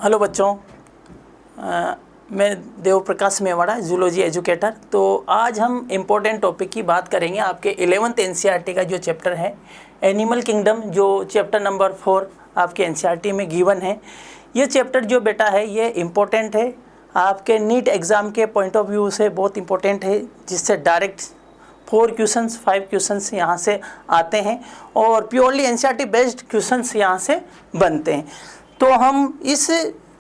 Hello बच्चों, मैं Dev Prakash Mewada, zoology educator. तो आज हम इम्पोर्टेंट टॉपिक की बात करेंगे। आपके 11th एनसीईआरटी का जो चैप्टर है एनिमल किंगडम, जो चैप्टर नंबर 4 आपके एनसीईआरटी में गिवन है। ये चैप्टर जो बेटा है ये इम्पोर्टेंट है, आपके नीट एग्ज़ाम के पॉइंट ऑफ व्यू से बहुत इम्पोर्टेंट है, जिससे डायरेक्ट 4 क्वेश्चंस 5 क्वेश्चंस यहाँ से आते हैं और प्योरली एनसीईआरटी बेस्ड क्वेश्चंस यहाँ से बनते हैं। तो हम इस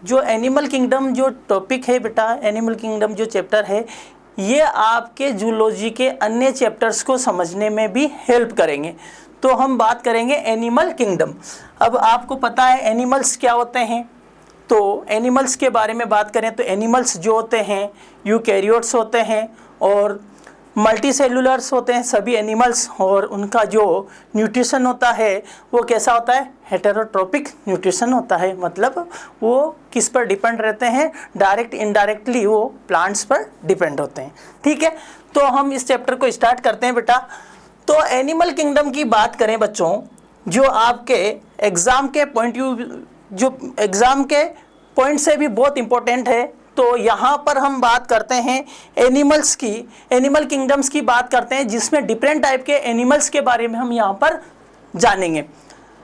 जो एनिमल किंगडम जो टॉपिक है बेटा, एनिमल किंगडम जो चैप्टर है, ये आपके जूलॉजी के अन्य चैप्टर्स को समझने में भी हेल्प करेंगे। तो हम बात करेंगे एनिमल किंगडम। अब आपको पता है एनिमल्स क्या होते हैं, तो एनिमल्स के बारे में बात करें तो एनिमल्स जो होते हैं यूकैरियोट्स होते हैं और मल्टी सेलुलर्स होते हैं सभी एनिमल्स, और उनका जो न्यूट्रिशन होता है वो कैसा होता है, हेटेरोट्रोपिक न्यूट्रिशन होता है। मतलब वो किस पर डिपेंड रहते हैं, डायरेक्ट इनडायरेक्टली वो प्लांट्स पर डिपेंड होते हैं। ठीक है, तो हम इस चैप्टर को स्टार्ट करते हैं बेटा। तो एनिमल किंगडम की बात करें बच्चों, जो आपके एग्ज़ाम के एग्ज़ाम के पॉइंट से भी बहुत इंपॉर्टेंट है। तो यहाँ पर हम बात करते हैं एनिमल्स की, एनिमल किंगडम्स की बात करते हैं, जिसमें डिफरेंट टाइप के एनिमल्स के बारे में हम यहाँ पर जानेंगे।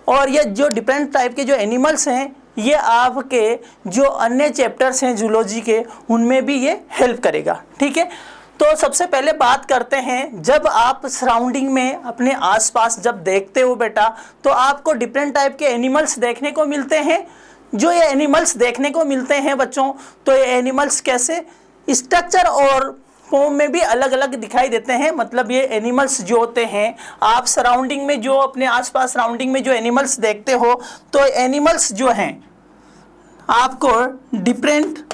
और ये जो डिफरेंट टाइप के जो एनिमल्स हैं ये आपके जो अन्य चैप्टर्स हैं जूलॉजी के, उनमें भी ये हेल्प करेगा। ठीक है, तो सबसे पहले बात करते हैं, जब आप सराउंडिंग में अपने आसपास जब देखते हो बेटा, तो आपको डिफरेंट टाइप के एनिमल्स देखने को मिलते हैं। जो ये एनिमल्स देखने को मिलते हैं बच्चों, तो ये एनिमल्स कैसे स्ट्रक्चर और फॉर्म में भी अलग अलग दिखाई देते हैं। मतलब ये एनिमल्स जो होते हैं, आप सराउंडिंग में जो अपने आसपास सराउंडिंग में जो एनिमल्स देखते हो, तो एनिमल्स जो हैं आपको डिफरेंट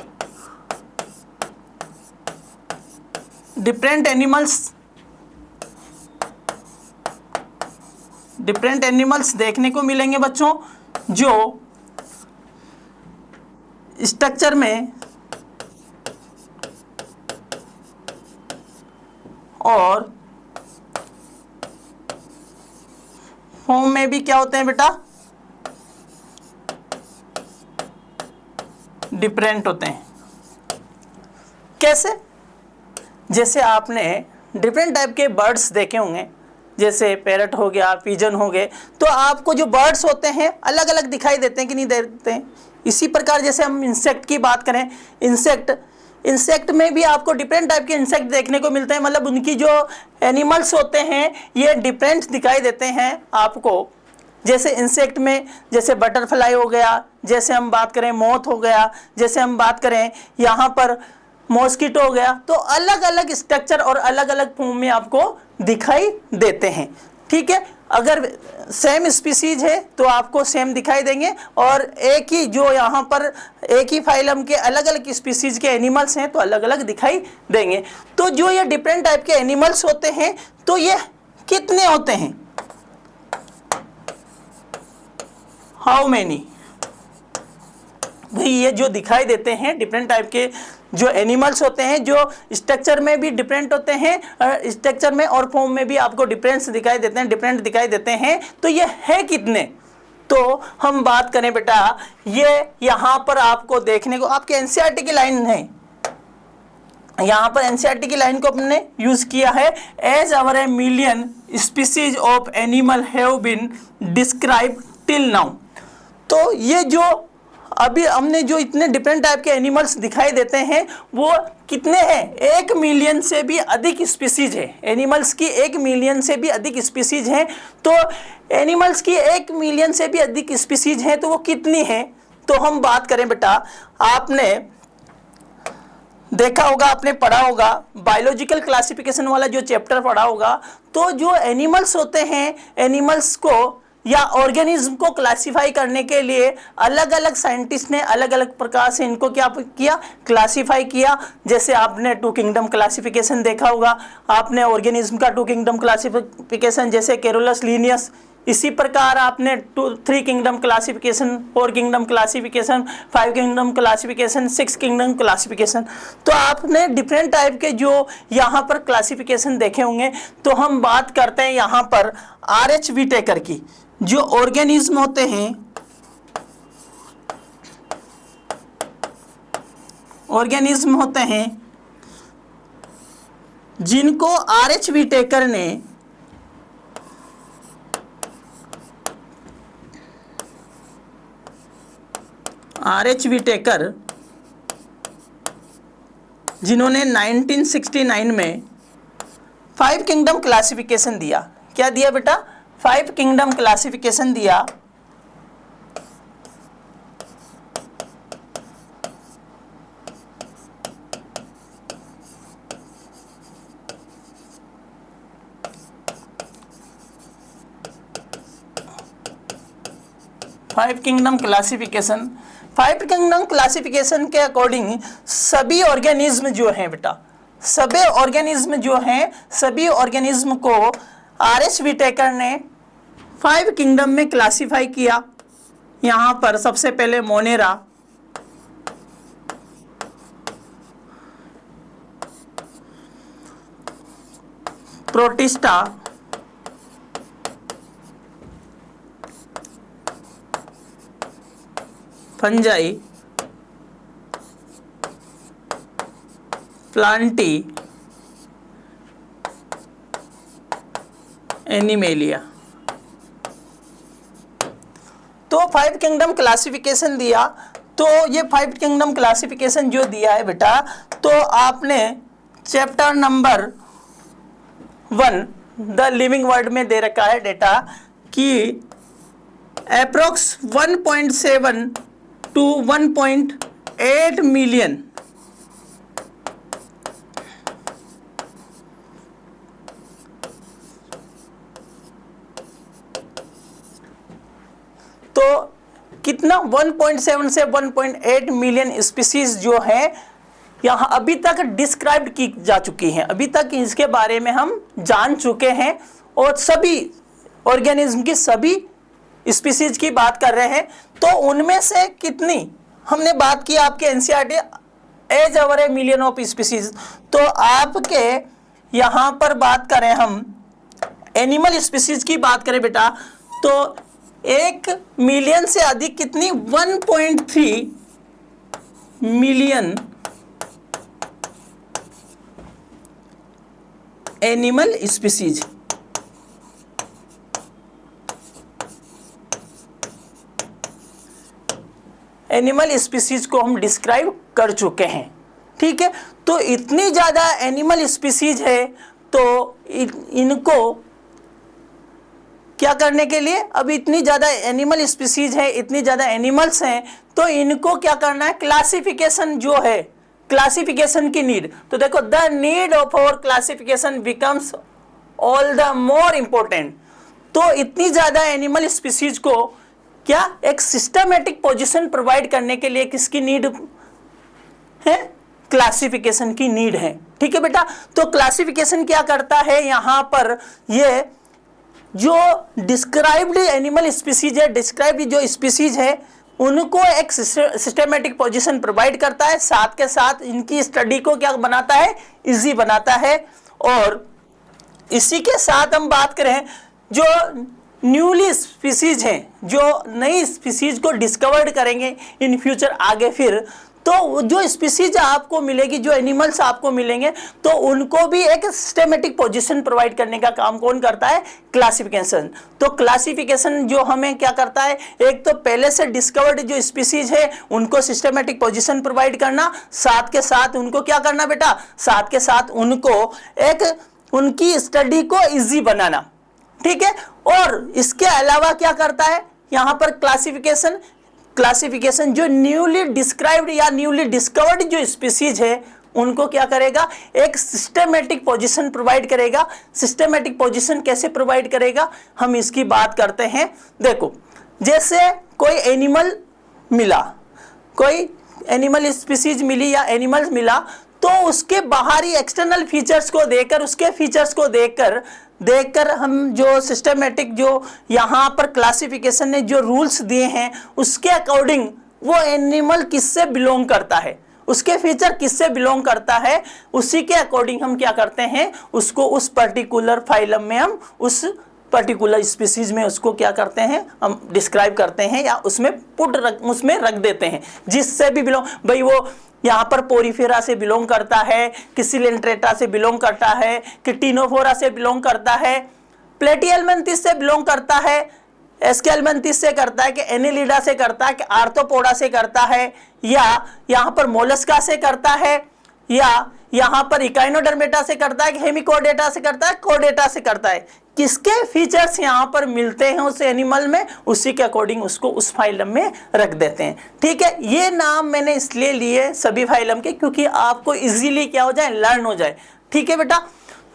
एनिमल्स देखने को मिलेंगे बच्चों, जो स्ट्रक्चर में और फॉर्म में भी क्या होते हैं बेटा, डिफरेंट होते हैं। कैसे? जैसे आपने डिफरेंट टाइप के बर्ड्स देखे होंगे, जैसे पैरट हो गया, पिजन हो गए, तो आपको जो बर्ड्स होते हैं अलग अलग दिखाई देते हैं कि नहीं देते हैं। इसी प्रकार जैसे हम इंसेक्ट की बात करें, इंसेक्ट में भी आपको डिफरेंट टाइप के इंसेक्ट देखने को मिलते हैं। मतलब उनकी जो एनिमल्स होते हैं ये डिफरेंट दिखाई देते हैं आपको। जैसे इंसेक्ट में जैसे बटरफ्लाई हो गया, जैसे हम बात करें मोथ हो गया, जैसे हम बात करें यहाँ पर मॉस्किटो हो गया, तो अलग अलग स्ट्रक्चर और अलग अलग फॉर्म में आपको दिखाई देते हैं। ठीक है, अगर सेम स्पीसीज है तो आपको सेम दिखाई देंगे, और एक ही जो यहाँ पर एक ही फाइलम के अलग अलग स्पीसीज के एनिमल्स हैं तो अलग अलग दिखाई देंगे। तो जो ये डिफरेंट टाइप के एनिमल्स होते हैं, तो ये कितने होते हैं, हाउ मैनी, भाई ये जो दिखाई देते हैं डिफरेंट टाइप के जो एनिमल्स होते हैं, जो स्ट्रक्चर में भी डिफरेंट होते हैं, स्ट्रक्चर में और फॉर्म में भी आपको डिफरेंस दिखाई देते हैं, डिफरेंट दिखाई देते हैं, तो ये है कितने। तो हम बात करें बेटा, ये यहाँ पर आपको देखने को आपके एनसीईआरटी की लाइन है, यहाँ पर एनसीईआरटी की लाइन को हमने यूज किया है, as over a million species of animal have been described till now. तो ये जो अभी हमने जो इतने डिफरेंट टाइप के एनिमल्स दिखाई देते हैं वो कितने हैं, 1 मिलियन से भी अधिक स्पीसीज है। एनिमल्स की 1 मिलियन से भी अधिक स्पीसीज हैं। तो एनिमल्स की 1 मिलियन से भी अधिक स्पीसीज हैं, तो वो कितनी हैं। तो हम बात करें बेटा, आपने देखा होगा, आपने पढ़ा होगा बायोलॉजिकल क्लासिफिकेशन वाला जो चैप्टर पढ़ा होगा, तो जो एनिमल्स होते हैं, एनिमल्स को या ऑर्गेनिज्म को क्लासिफाई करने के लिए अलग अलग साइंटिस्ट ने अलग अलग प्रकार से इनको क्या किया, क्लासिफाई किया। जैसे आपने 2 किंगडम क्लासिफिकेशन देखा होगा, आपने ऑर्गेनिज्म का 2 किंगडम क्लासिफिकेशन जैसे कैरोलस लीनियस, इसी प्रकार आपने 3 kingdom classification, 4 kingdom classification, 5 kingdom classification, 6 kingdom classification. तो आपने डिफरेंट टाइप के जो यहाँ पर क्लासिफिकेशन देखे होंगे। तो हम बात करते हैं यहाँ पर RH विटेकर की, जो ऑर्गेनिज्म होते हैं ऑर्गेनिज्म होते हैं जिनको आर.एच. व्हिटेकर ने जिन्होंने 1969 में 5 किंगडम क्लासिफिकेशन दिया। क्या दिया बेटा? 5 किंगडम क्लासिफिकेशन दिया। फाइव किंगडम क्लासिफिकेशन के अकॉर्डिंग सभी ऑर्गेनिज्म जो हैं बेटा, सभी ऑर्गेनिज्म को आर.एच. व्हिटेकर ने 5 किंगडम में क्लासिफाई किया। यहाँ पर सबसे पहले Monera, protista, fungi, Plantae, animalia. तो 5 किंगडम क्लासिफिकेशन दिया। तो ये 5 किंगडम क्लासिफिकेशन जो दिया है बेटा, तो आपने chapter number 1 the living world में दे रखा है डेटा कि अप्रोक्स 1.7 to 1.8 मिलियन तो कितना 1.7 से 1.8 मिलियन स्पीसीज जो है यहाँ अभी तक डिस्क्राइब की जा चुकी हैं। अभी तक इसके बारे में हम जान चुके हैं और सभी ऑर्गेनिज्म की सभी स्पीसीज की बात कर रहे हैं। तो उनमें से कितनी हमने बात की आपके NCERT as over a million of species. तो आपके यहाँ पर बात करें हम एनिमल स्पीसीज की बात करें बेटा, तो 1 मिलियन से अधिक कितनी 1.3 million animal species. Animal species को हम डिस्क्राइब कर चुके हैं। ठीक है, तो इतनी ज़्यादा एनिमल स्पीसीज है तो इनको क्या करने के लिए, अब इतनी ज़्यादा एनिमल स्पीसीज है, इतनी ज़्यादा एनिमल्स हैं, तो इनको क्या करना है, क्लासिफिकेशन जो है, क्लासिफिकेशन की नीड। तो देखो the need of our classification becomes all the more important. तो इतनी ज़्यादा एनिमल स्पीसीज को क्या एक सिस्टमेटिक पोजीशन प्रोवाइड करने के लिए किसकी नीड है, क्लासिफिकेशन की नीड है। ठीक है बेटा, तो क्लासिफिकेशन क्या करता है, यहाँ पर ये जो डिस्क्राइब्ड एनिमल स्पीसीज है, डिस्क्राइब्ड जो स्पीसीज है उनको एक सिस्टमेटिक पोजीशन प्रोवाइड करता है, साथ के साथ इनकी स्टडी को क्या बनाता है, इजी बनाता है। और इसी के साथ हम बात करें जो न्यूली स्पीसीज हैं, जो नई स्पीसीज को डिस्कवर्ड करेंगे इन फ्यूचर आगे, फिर तो जो स्पीसीज आपको मिलेगी, जो एनिमल्स आपको मिलेंगे, तो उनको भी एक सिस्टमेटिक पोजीशन प्रोवाइड करने का काम कौन करता है, क्लासिफिकेशन। तो क्लासिफिकेशन जो हमें क्या करता है, एक तो पहले से डिस्कवर्ड जो स्पीसीज है उनको सिस्टमेटिक पोजीशन प्रोवाइड करना, साथ के साथ उनको क्या करना बेटा, साथ के साथ उनको एक उनकी स्टडी को इजी बनाना। ठीक है, और इसके अलावा क्या करता है यहाँ पर क्लासिफिकेशन जो न्यूली डिस्क्राइब्ड या न्यूली डिस्कवर्ड जो स्पीसीज है उनको क्या करेगा, एक सिस्टमेटिक पोजीशन प्रोवाइड करेगा। सिस्टमेटिक पोजीशन कैसे प्रोवाइड करेगा, हम इसकी बात करते हैं। देखो जैसे कोई एनिमल मिला, कोई एनिमल स्पीसीज मिली या एनिमल्स मिला, तो उसके बाहरी एक्सटर्नल फीचर्स को देखकर, उसके फीचर्स को देखकर हम जो सिस्टमेटिक जो यहाँ पर क्लासिफिकेशन ने जो रूल्स दिए हैं उसके अकॉर्डिंग वो एनिमल किससे बिलोंग करता है, उसके फीचर किससे बिलोंग करता है, उसी के अकॉर्डिंग हम क्या करते हैं, उसको उस पर्टिकुलर फाइलम में हम उस पर्टिकुलर स्पीसीज में उसको क्या करते हैं, हम डिस्क्राइब करते हैं या उसमें उसमें रख देते हैं, जिससे भी बिलोंग, भाई वो यहाँ पर पोरीफेरा से बिलोंग करता है, कि सिलेंट्रेटा से बिलोंग करता है, कि टिनोफोरा से बिलोंग करता है, प्लेटिहेल्मिन्थिस से बिलोंग करता है, एस्केल्मिन्थिस से करता है, कि एनेलिडा से करता है, कि आर्थ्रोपोडा से करता है, या यहाँ पर मोलस्का से करता है, या यहाँ पर इकाइनोडर्मेटा से करता है, कि हेमिकोडेटा से करता है, कोडेटा से करता है। किसके फीचर्स यहाँ पर मिलते हैं उस एनिमल में, उसी के अकॉर्डिंग उसको उस फाइलम में रख देते हैं। ठीक है, ये नाम मैंने इसलिए लिए सभी फाइलम के क्योंकि आपको इजीली क्या हो जाए, लर्न हो जाए। ठीक है बेटा,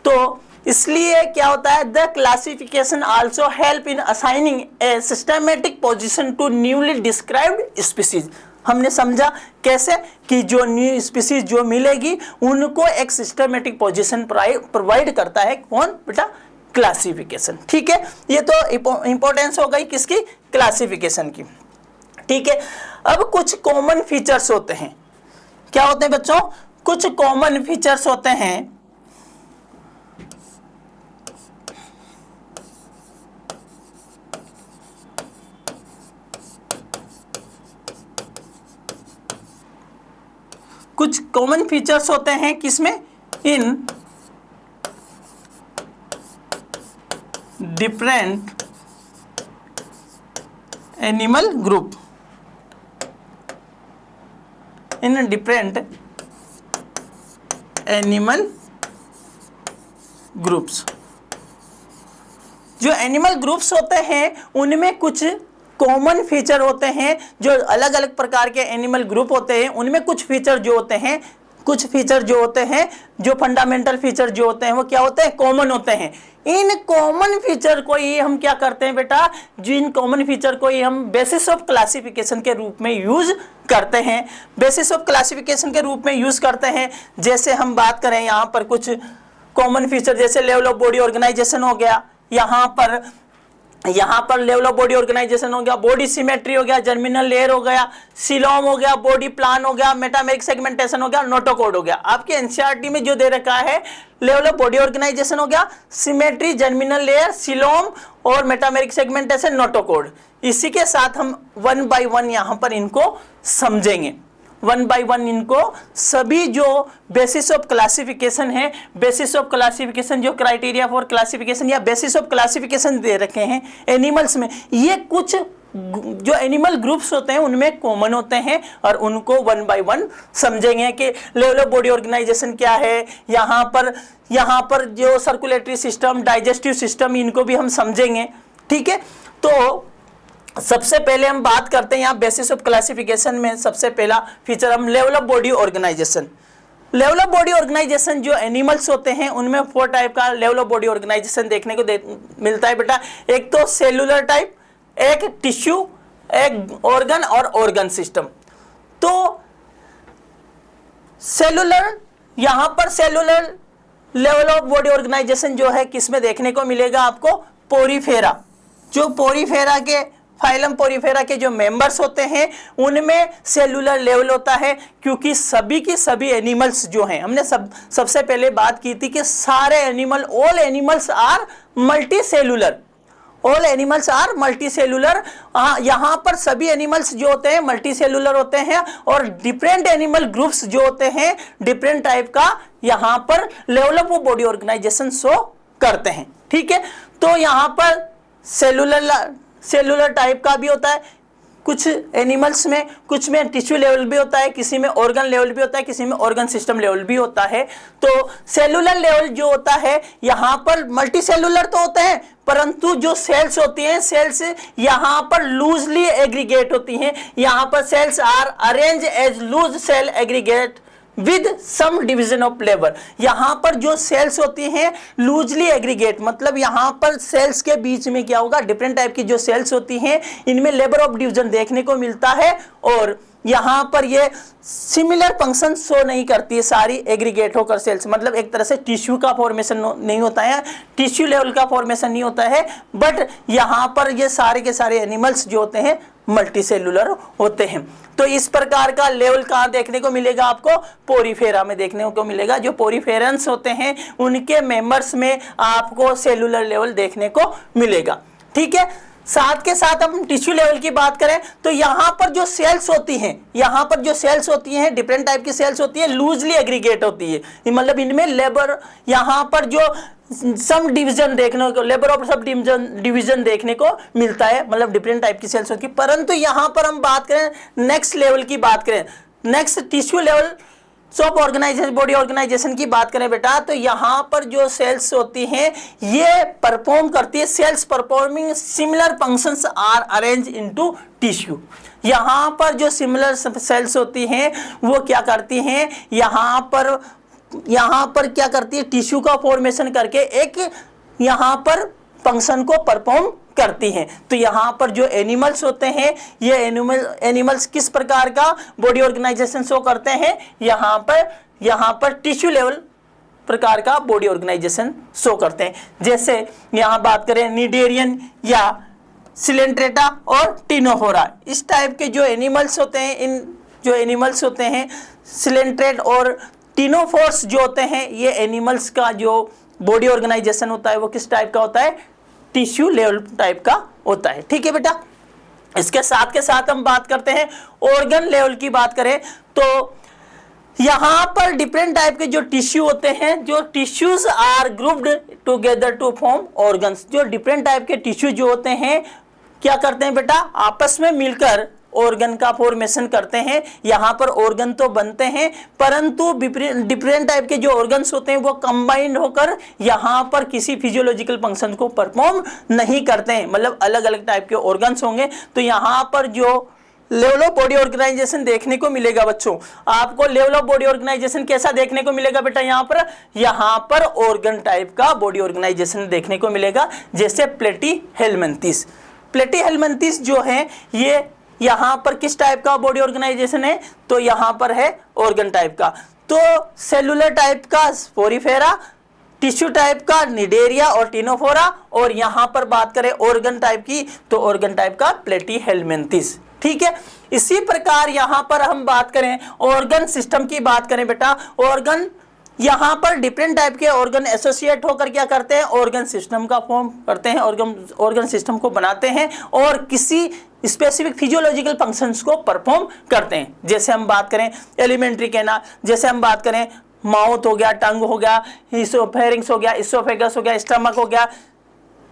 तो इसलिए क्या होता है, the classification also help in assigning a systematic position to newly described species. हमने समझा कैसे कि जो न्यू स्पीसीज जो मिलेगी उनको एक सिस्टमेटिक पोजीशन प्रोवाइड करता है कौन बेटा, क्लासिफिकेशन। ठीक है, ये तो इंपॉर्टेंस हो गई किसकी, क्लासिफिकेशन की। ठीक है, अब कुछ कॉमन फीचर्स होते हैं। क्या होते हैं बच्चों, कुछ कॉमन फीचर्स होते हैं। कुछ कॉमन फीचर्स होते हैं किसमें, in different animal group, in different animal groups. जो एनिमल ग्रुप्स होते हैं उनमें कुछ कॉमन फीचर होते हैं। जो अलग अलग प्रकार के एनिमल ग्रुप होते हैं उनमें कुछ फीचर जो होते हैं, कुछ फीचर जो होते हैं, जो फंडामेंटल फीचर जो होते हैं वो क्या होते हैं, कॉमन होते हैं। इन कॉमन फीचर को ही हम क्या करते हैं बेटा, जिन कॉमन फीचर को ही हम बेसिस ऑफ क्लासिफिकेशन के रूप में यूज करते हैं, बेसिस ऑफ क्लासिफिकेशन के रूप में यूज करते हैं। जैसे हम बात करें यहाँ पर कुछ कॉमन फीचर, जैसे लेवल ऑफ बॉडी ऑर्गेनाइजेशन हो गया, यहाँ पर लेवल ऑफ बॉडी ऑर्गेनाइजेशन हो गया, बॉडी सिमेट्री हो गया, जर्मिनल लेयर हो गया, सिलोम हो गया, बॉडी प्लान हो गया, मेटामेरिक सेगमेंटेशन हो गया, नोटोकोड हो गया। आपके एनसीईआरटी में जो दे रखा है, लेवल ऑफ बॉडी ऑर्गेनाइजेशन हो गया, सिमेट्री, जर्मिनल लेयर, सिलोम और मेटामेरिक सेगमेंटेशन, नोटोकोड। इसी के साथ हम 1 बाय 1 यहाँ पर इनको समझेंगे, 1 बाय 1 इनको सभी जो बेसिस ऑफ क्लासिफिकेशन है, बेसिस ऑफ क्लासिफिकेशन जो क्राइटेरिया फॉर क्लासिफिकेशन या बेसिस ऑफ क्लासिफिकेशन दे रखे हैं एनिमल्स में, ये कुछ जो एनिमल ग्रुप्स होते हैं उनमें कॉमन होते हैं और उनको 1 बाय 1 समझेंगे कि लेवल ऑफ बॉडी ऑर्गेनाइजेशन क्या है, यहाँ पर जो सर्कुलेटरी सिस्टम, डाइजेस्टिव सिस्टम, इनको भी हम समझेंगे। ठीक है, तो सबसे पहले हम बात करते हैं यहाँ बेसिस ऑफ क्लासिफिकेशन में सबसे पहला फीचर हम level of body organisation. Level of body organisation जो एनिमल्स होते हैं उनमें 4 टाइप का लेवल ऑफ बॉडी ऑर्गेनाइजेशन देखने को मिलता है बेटा। एक तो सेलुलर टाइप, एक टिश्यू, एक ऑर्गन और ऑर्गन सिस्टम। तो सेलुलर, यहाँ पर cellular level of body organisation जो है किसमें देखने को मिलेगा आपको, पोरीफेरा। जो पोरीफेरा के फाइलम पोरीफेरा के जो मेंबर्स होते हैं उनमें सेलुलर लेवल होता है, क्योंकि सभी की सभी एनिमल्स जो हैं, हमने सबसे पहले बात की थी कि सारे animal, all animals are multicellular, all animals are multicellular. यहाँ पर सभी एनिमल्स जो होते हैं मल्टी सेलुलर होते हैं और डिफरेंट एनिमल ग्रुप्स जो होते हैं डिफरेंट टाइप का यहाँ पर level of body organisation show करते हैं। ठीक है, तो यहाँ पर सेलुलर टाइप का भी होता है कुछ एनिमल्स में, कुछ में टिश्यू लेवल भी होता है, किसी में ऑर्गन लेवल भी होता है, किसी में ऑर्गन सिस्टम लेवल भी होता है। तो सेलुलर लेवल जो होता है यहाँ पर मल्टी सेलुलर तो होते हैं, परंतु जो सेल्स होती हैं, सेल्स यहाँ पर लूजली एग्रीगेट होती हैं। यहाँ पर cells are arrange as loose cell aggregate with some division of labour. यहाँ पर जो सेल्स होती हैं लूजली एग्रीगेट, मतलब यहाँ पर सेल्स के बीच में क्या होगा, डिफरेंट टाइप की जो सेल्स होती हैं इनमें लेबर ऑफ डिवीजन देखने को मिलता है और यहाँ पर ये सिमिलर फंक्शन शो नहीं करती है सारी एग्रीगेट होकर सेल्स, मतलब एक तरह से टिश्यू का फॉर्मेशन नहीं होता है, टिश्यू लेवल का फॉर्मेशन नहीं होता है, बट यहाँ पर ये सारे के सारे एनिमल्स जो होते हैं मल्टी सेलुलर होते हैं। तो इस प्रकार का लेवल कहाँ देखने को मिलेगा आपको, पोरीफेरा में देखने को मिलेगा। जो पोरीफेरेंस होते हैं उनके मेंबर्स में आपको सेलुलर लेवल देखने को मिलेगा। ठीक है, साथ के साथ हम टिश्यू लेवल की बात करें तो यहाँ पर जो सेल्स होती हैं, यहाँ पर जो सेल्स होती हैं डिफरेंट टाइप की सेल्स होती है, लूजली एग्रीगेट होती है, मतलब इनमें लेबर यहाँ पर जो सब डिवीजन देखने को, लेबर ऑफ सब डिवीजन देखने को मिलता है, मतलब डिफरेंट टाइप की सेल्स होती है। परंतु यहाँ पर हम बात करें नेक्स्ट लेवल की बात करें, नेक्स्ट टिश्यू लेवल सब ऑर्गेनाइजेशन, बॉडी ऑर्गेनाइजेशन की बात करें बेटा, तो यहाँ पर जो सेल्स होती हैं ये परफॉर्म करती है, cells performing similar functions are arrange into tissue. यहाँ पर जो सिमिलर सेल्स होती हैं वो क्या करती हैं, यहाँ पर क्या करती है, टिश्यू का फॉर्मेशन करके एक यहाँ पर फंक्शन को परफॉर्म करती हैं। तो यहाँ पर जो एनिमल्स होते हैं ये एनिमल्स किस प्रकार का बॉडी ऑर्गेनाइजेशन शो करते हैं, यहाँ पर टिश्यू लेवल प्रकार का बॉडी ऑर्गेनाइजेशन शो करते हैं। जैसे यहाँ बात करें निडेरियन या सिलेंट्रेटा और टिनोफोरा, इस टाइप के जो एनिमल्स होते हैं, इन जो एनिमल्स होते हैं सिलेंट्रेट और टिनोफोर्स जो होते हैं, ये एनिमल्स का जो बॉडी ऑर्गेनाइजेशन होता है वो किस टाइप का होता है, टिश्यू लेवल टाइप का होता है। ठीक है बेटा, इसके साथ के साथ हम बात करते हैं ऑर्गन लेवल की बात करें तो यहाँ पर डिफरेंट टाइप के जो टिश्यू होते हैं, जो tissues are grouped together to form organs. जो डिफरेंट टाइप के टिश्यू जो होते हैं क्या करते हैं बेटा, आपस में मिलकर ऑर्गन का फॉर्मेशन करते हैं। यहाँ पर ऑर्गन तो बनते हैं परंतु डिफरेंट टाइप के जो ऑर्गन्स होते हैं वो कंबाइंड होकर यहाँ पर किसी फिजियोलॉजिकल फंक्शन को परफॉर्म नहीं करते हैं, मतलब अलग अलग टाइप के ऑर्गन्स होंगे। तो यहाँ पर जो लेवल ऑफ बॉडी ऑर्गेनाइजेशन देखने को मिलेगा बच्चों, आपको लेवल ऑफ बॉडी ऑर्गेनाइजेशन कैसा देखने को मिलेगा बेटा, यहाँ पर ऑर्गन टाइप का बॉडी ऑर्गेनाइजेशन देखने को मिलेगा। जैसे प्लेटीहेलमिन्थेस, प्लेटीहेलमिन्थेस जो है ये यहाँ पर किस टाइप का बॉडी ऑर्गेनाइजेशन है, तो यहाँ पर है ऑर्गन टाइप का। तो सेलुलर टाइप का स्पोरीफेरा, टिश्यू टाइप का निडेरिया और टिनोफोरा, और यहाँ पर बात करें ऑर्गन टाइप की तो ऑर्गन टाइप का प्लेटीहेलमिन्थेस। ठीक है, इसी प्रकार यहाँ पर हम बात करें ऑर्गन सिस्टम की बात करें बेटा, ऑर्गन यहाँ पर डिफरेंट टाइप के ऑर्गन एसोसिएट होकर क्या करते हैं, ऑर्गन सिस्टम का फॉर्म करते हैं, ऑर्गन सिस्टम को बनाते हैं और किसी स्पेसिफिक फिजियोलॉजिकल फंक्शंस को परफॉर्म करते हैं। जैसे हम बात करें एलिमेंट्री कैनाल, जैसे हम बात करें माउथ हो गया, टंग हो गया, फेरिंग्स हो गया, इसोफेगस हो गया, स्टमक हो गया,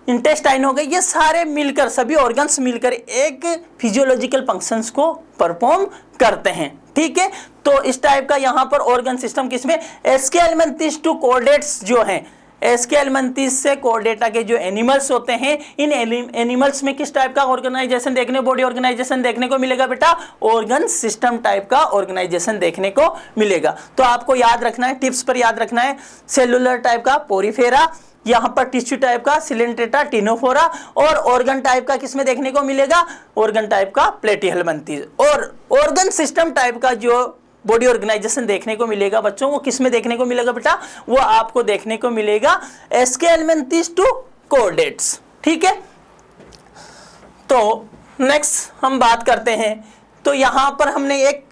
इंटेस्टाइन हो गए, ये सारे मिलकर, सभी ऑर्गन्स मिलकर एक फिजियोलॉजिकल फंक्शंस को परफॉर्म करते हैं। ठीक है, तो इस टाइप का यहाँ पर ऑर्गन सिस्टम किसमें, एस्केलमेंथिस टू कॉर्डेट्स जो हैं, एस्केलमेंथिस से कॉर्डेटा के जो एनिमल्स होते हैं, इन एनिमल्स में किस टाइप का ऑर्गेनाइजेशन देखने, बॉडी ऑर्गेनाइजेशन देखने को मिलेगा बेटा, ऑर्गन सिस्टम टाइप का ऑर्गेनाइजेशन देखने को मिलेगा। तो आपको याद रखना है, टिप्स पर याद रखना है, सेलुलर टाइप का पोरीफेरा, यहाँ पर टिश्यू टाइप का सिलेंट्रेटा टिनोफोरा, और ऑर्गन टाइप का किसमें देखने को मिलेगा, ऑर्गन टाइप का प्लेटीहेलमिन्थेस। और ऑर्गन सिस्टम टाइप का जो बॉडी ऑर्गेनाइजेशन देखने को मिलेगा बच्चों, वो किसमें देखने को मिलेगा बेटा, वो आपको देखने को मिलेगा एस्केलमेंथिस टू कॉर्डेट्स। ठीक है, तो नेक्स्ट हम बात करते हैं, तो यहाँ पर हमने एक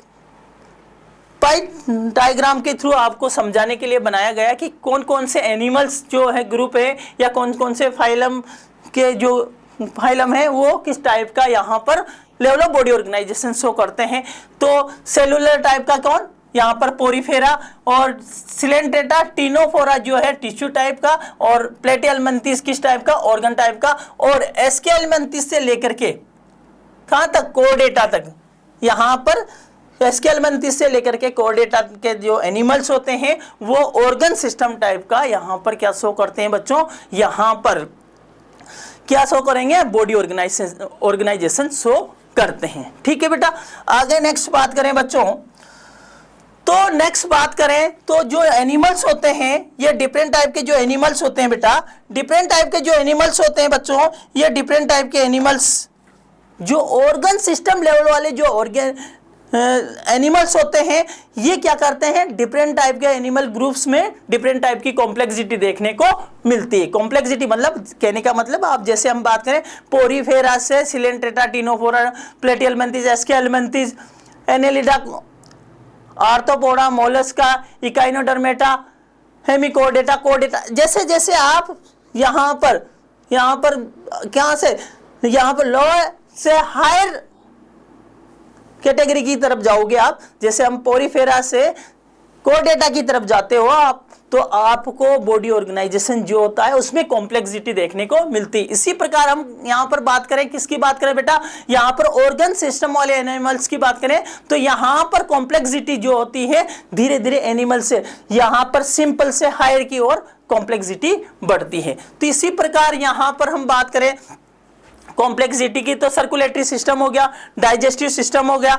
पाई डायग्राम के थ्रू आपको समझाने के लिए बनाया गया कि कौन कौन से एनिमल्स जो है ग्रुप है या कौन कौन से फाइलम के जो फाइलम है वो किस टाइप का यहाँ पर level of body organisation show करते हैं। तो सेलुलर टाइप का कौन, यहाँ पर पोरीफेरा, और सिलेंट्रेटा टिनोफोरा जो है टिश्यू टाइप का, और प्लेटीहेलमिन्थेस किस टाइप का, ऑर्गन टाइप का, और एस्केलमेंथिस से लेकर के कहाँ तक, कॉर्डेटा तक, यहाँ पर एस्केलमेंथिस से लेकर के कॉर्डेटा के जो एनिमल्स होते हैं वो ऑर्गन सिस्टम टाइप का यहाँ पर क्या शो करते हैं बच्चों, यहाँ पर क्या शो करेंगे, बॉडी ऑर्गेनाइजेशन शो करते हैं। ठीक है बेटा, आगे नेक्स्ट बात करें बच्चों, तो नेक्स्ट बात करें तो जो एनिमल्स होते हैं ये डिफरेंट टाइप के जो एनिमल्स होते हैं बेटा, डिफरेंट टाइप के जो एनिमल्स होते हैं बच्चों, ये डिफरेंट टाइप के एनिमल्स जो ऑर्गन सिस्टम लेवल वाले जो एनिमल्स होते हैं ये क्या करते हैं, डिफरेंट टाइप के एनिमल ग्रुप्स में डिफरेंट टाइप की कॉम्प्लेक्सिटी देखने को मिलती है। कॉम्प्लेक्सिटी मतलब कहने का मतलब, आप जैसे हम बात करें पोरीफेरा से Coelenterata Ctenophora Platyhelminthes Aschelminthes Annelida Arthropoda Mollusca Echinodermata Hemichordata Chordata, जैसे जैसे आप यहाँ पर क्या से यहाँ पर लोअर से हायर कैटेगरी की तरफ जाओगे आप, जैसे हम पोरीफेरा से कोर्डेटा की तरफ जाते हो आप, तो आपको बॉडी ऑर्गेनाइजेशन जो होता है उसमें कॉम्प्लेक्सिटी देखने को मिलती है। इसी प्रकार हम यहाँ पर बात करें, किसकी बात करें बेटा, यहाँ पर ऑर्गन सिस्टम वाले एनिमल्स की बात करें, तो यहाँ पर कॉम्प्लेक्सिटी जो होती है धीरे धीरे एनिमल से यहाँ पर सिंपल से हायर की ओर कॉम्प्लेक्सिटी बढ़ती है। तो इसी प्रकार यहाँ पर हम बात करें कॉम्प्लेक्सिटी की, तो सर्कुलेटरी सिस्टम हो गया, डाइजेस्टिव सिस्टम हो गया,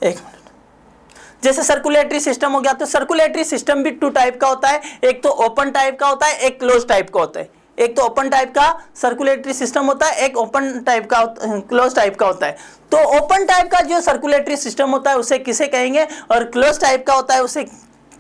एक मिनट, जैसे सर्कुलेटरी सिस्टम हो गया, तो सर्कुलेटरी सिस्टम भी 2 टाइप का होता है, एक तो ओपन टाइप का होता है, एक क्लोज टाइप का होता है। एक तो ओपन टाइप का सर्कुलेटरी सिस्टम होता है, एक ओपन टाइप का क्लोज टाइप का होता है। तो ओपन टाइप का जो सर्कुलेटरी सिस्टम होता है उसे किसे कहेंगे, और क्लोज टाइप का होता है उसे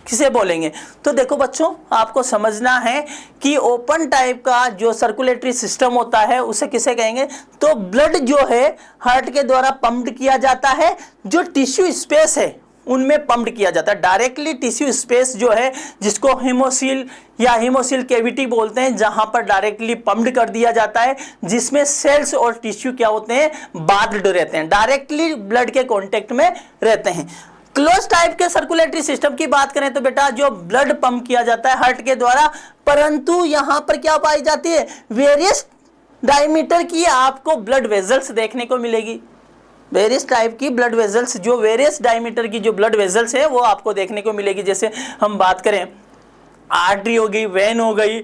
किसे बोलेंगे। तो देखो बच्चों, आपको समझना है कि ओपन टाइप का जो सर्कुलेटरी सिस्टम होता है उसे किसे कहेंगे, तो ब्लड जो है हार्ट के द्वारा पंप्ड किया जाता है, जो टिश्यू स्पेस है उनमें पंप्ड किया जाता है डायरेक्टली। टिश्यू स्पेस जो है जिसको हीमोसील या हीमोसील कैविटी बोलते हैं, जहां पर डायरेक्टली पंप्ड कर दिया जाता है, जिसमें सेल्स और टिश्यू क्या होते हैं, बाध्ड रहते हैं, डायरेक्टली ब्लड के कांटेक्ट में रहते हैं। क्लोज टाइप के सर्कुलेटरी सिस्टम की बात करें तो बेटा जो ब्लड पंप किया जाता है हार्ट के द्वारा, परंतु यहां पर क्या पाई जाती है, वेरियस डायमीटर की आपको ब्लड वेजल्स देखने को मिलेगी। वेरियस टाइप की ब्लड वेजल्स, जो वेरियस डायमीटर की जो ब्लड वेजल्स है वो आपको देखने को मिलेगी। जैसे हम बात करें आर्टरी हो गई, वेन हो गई,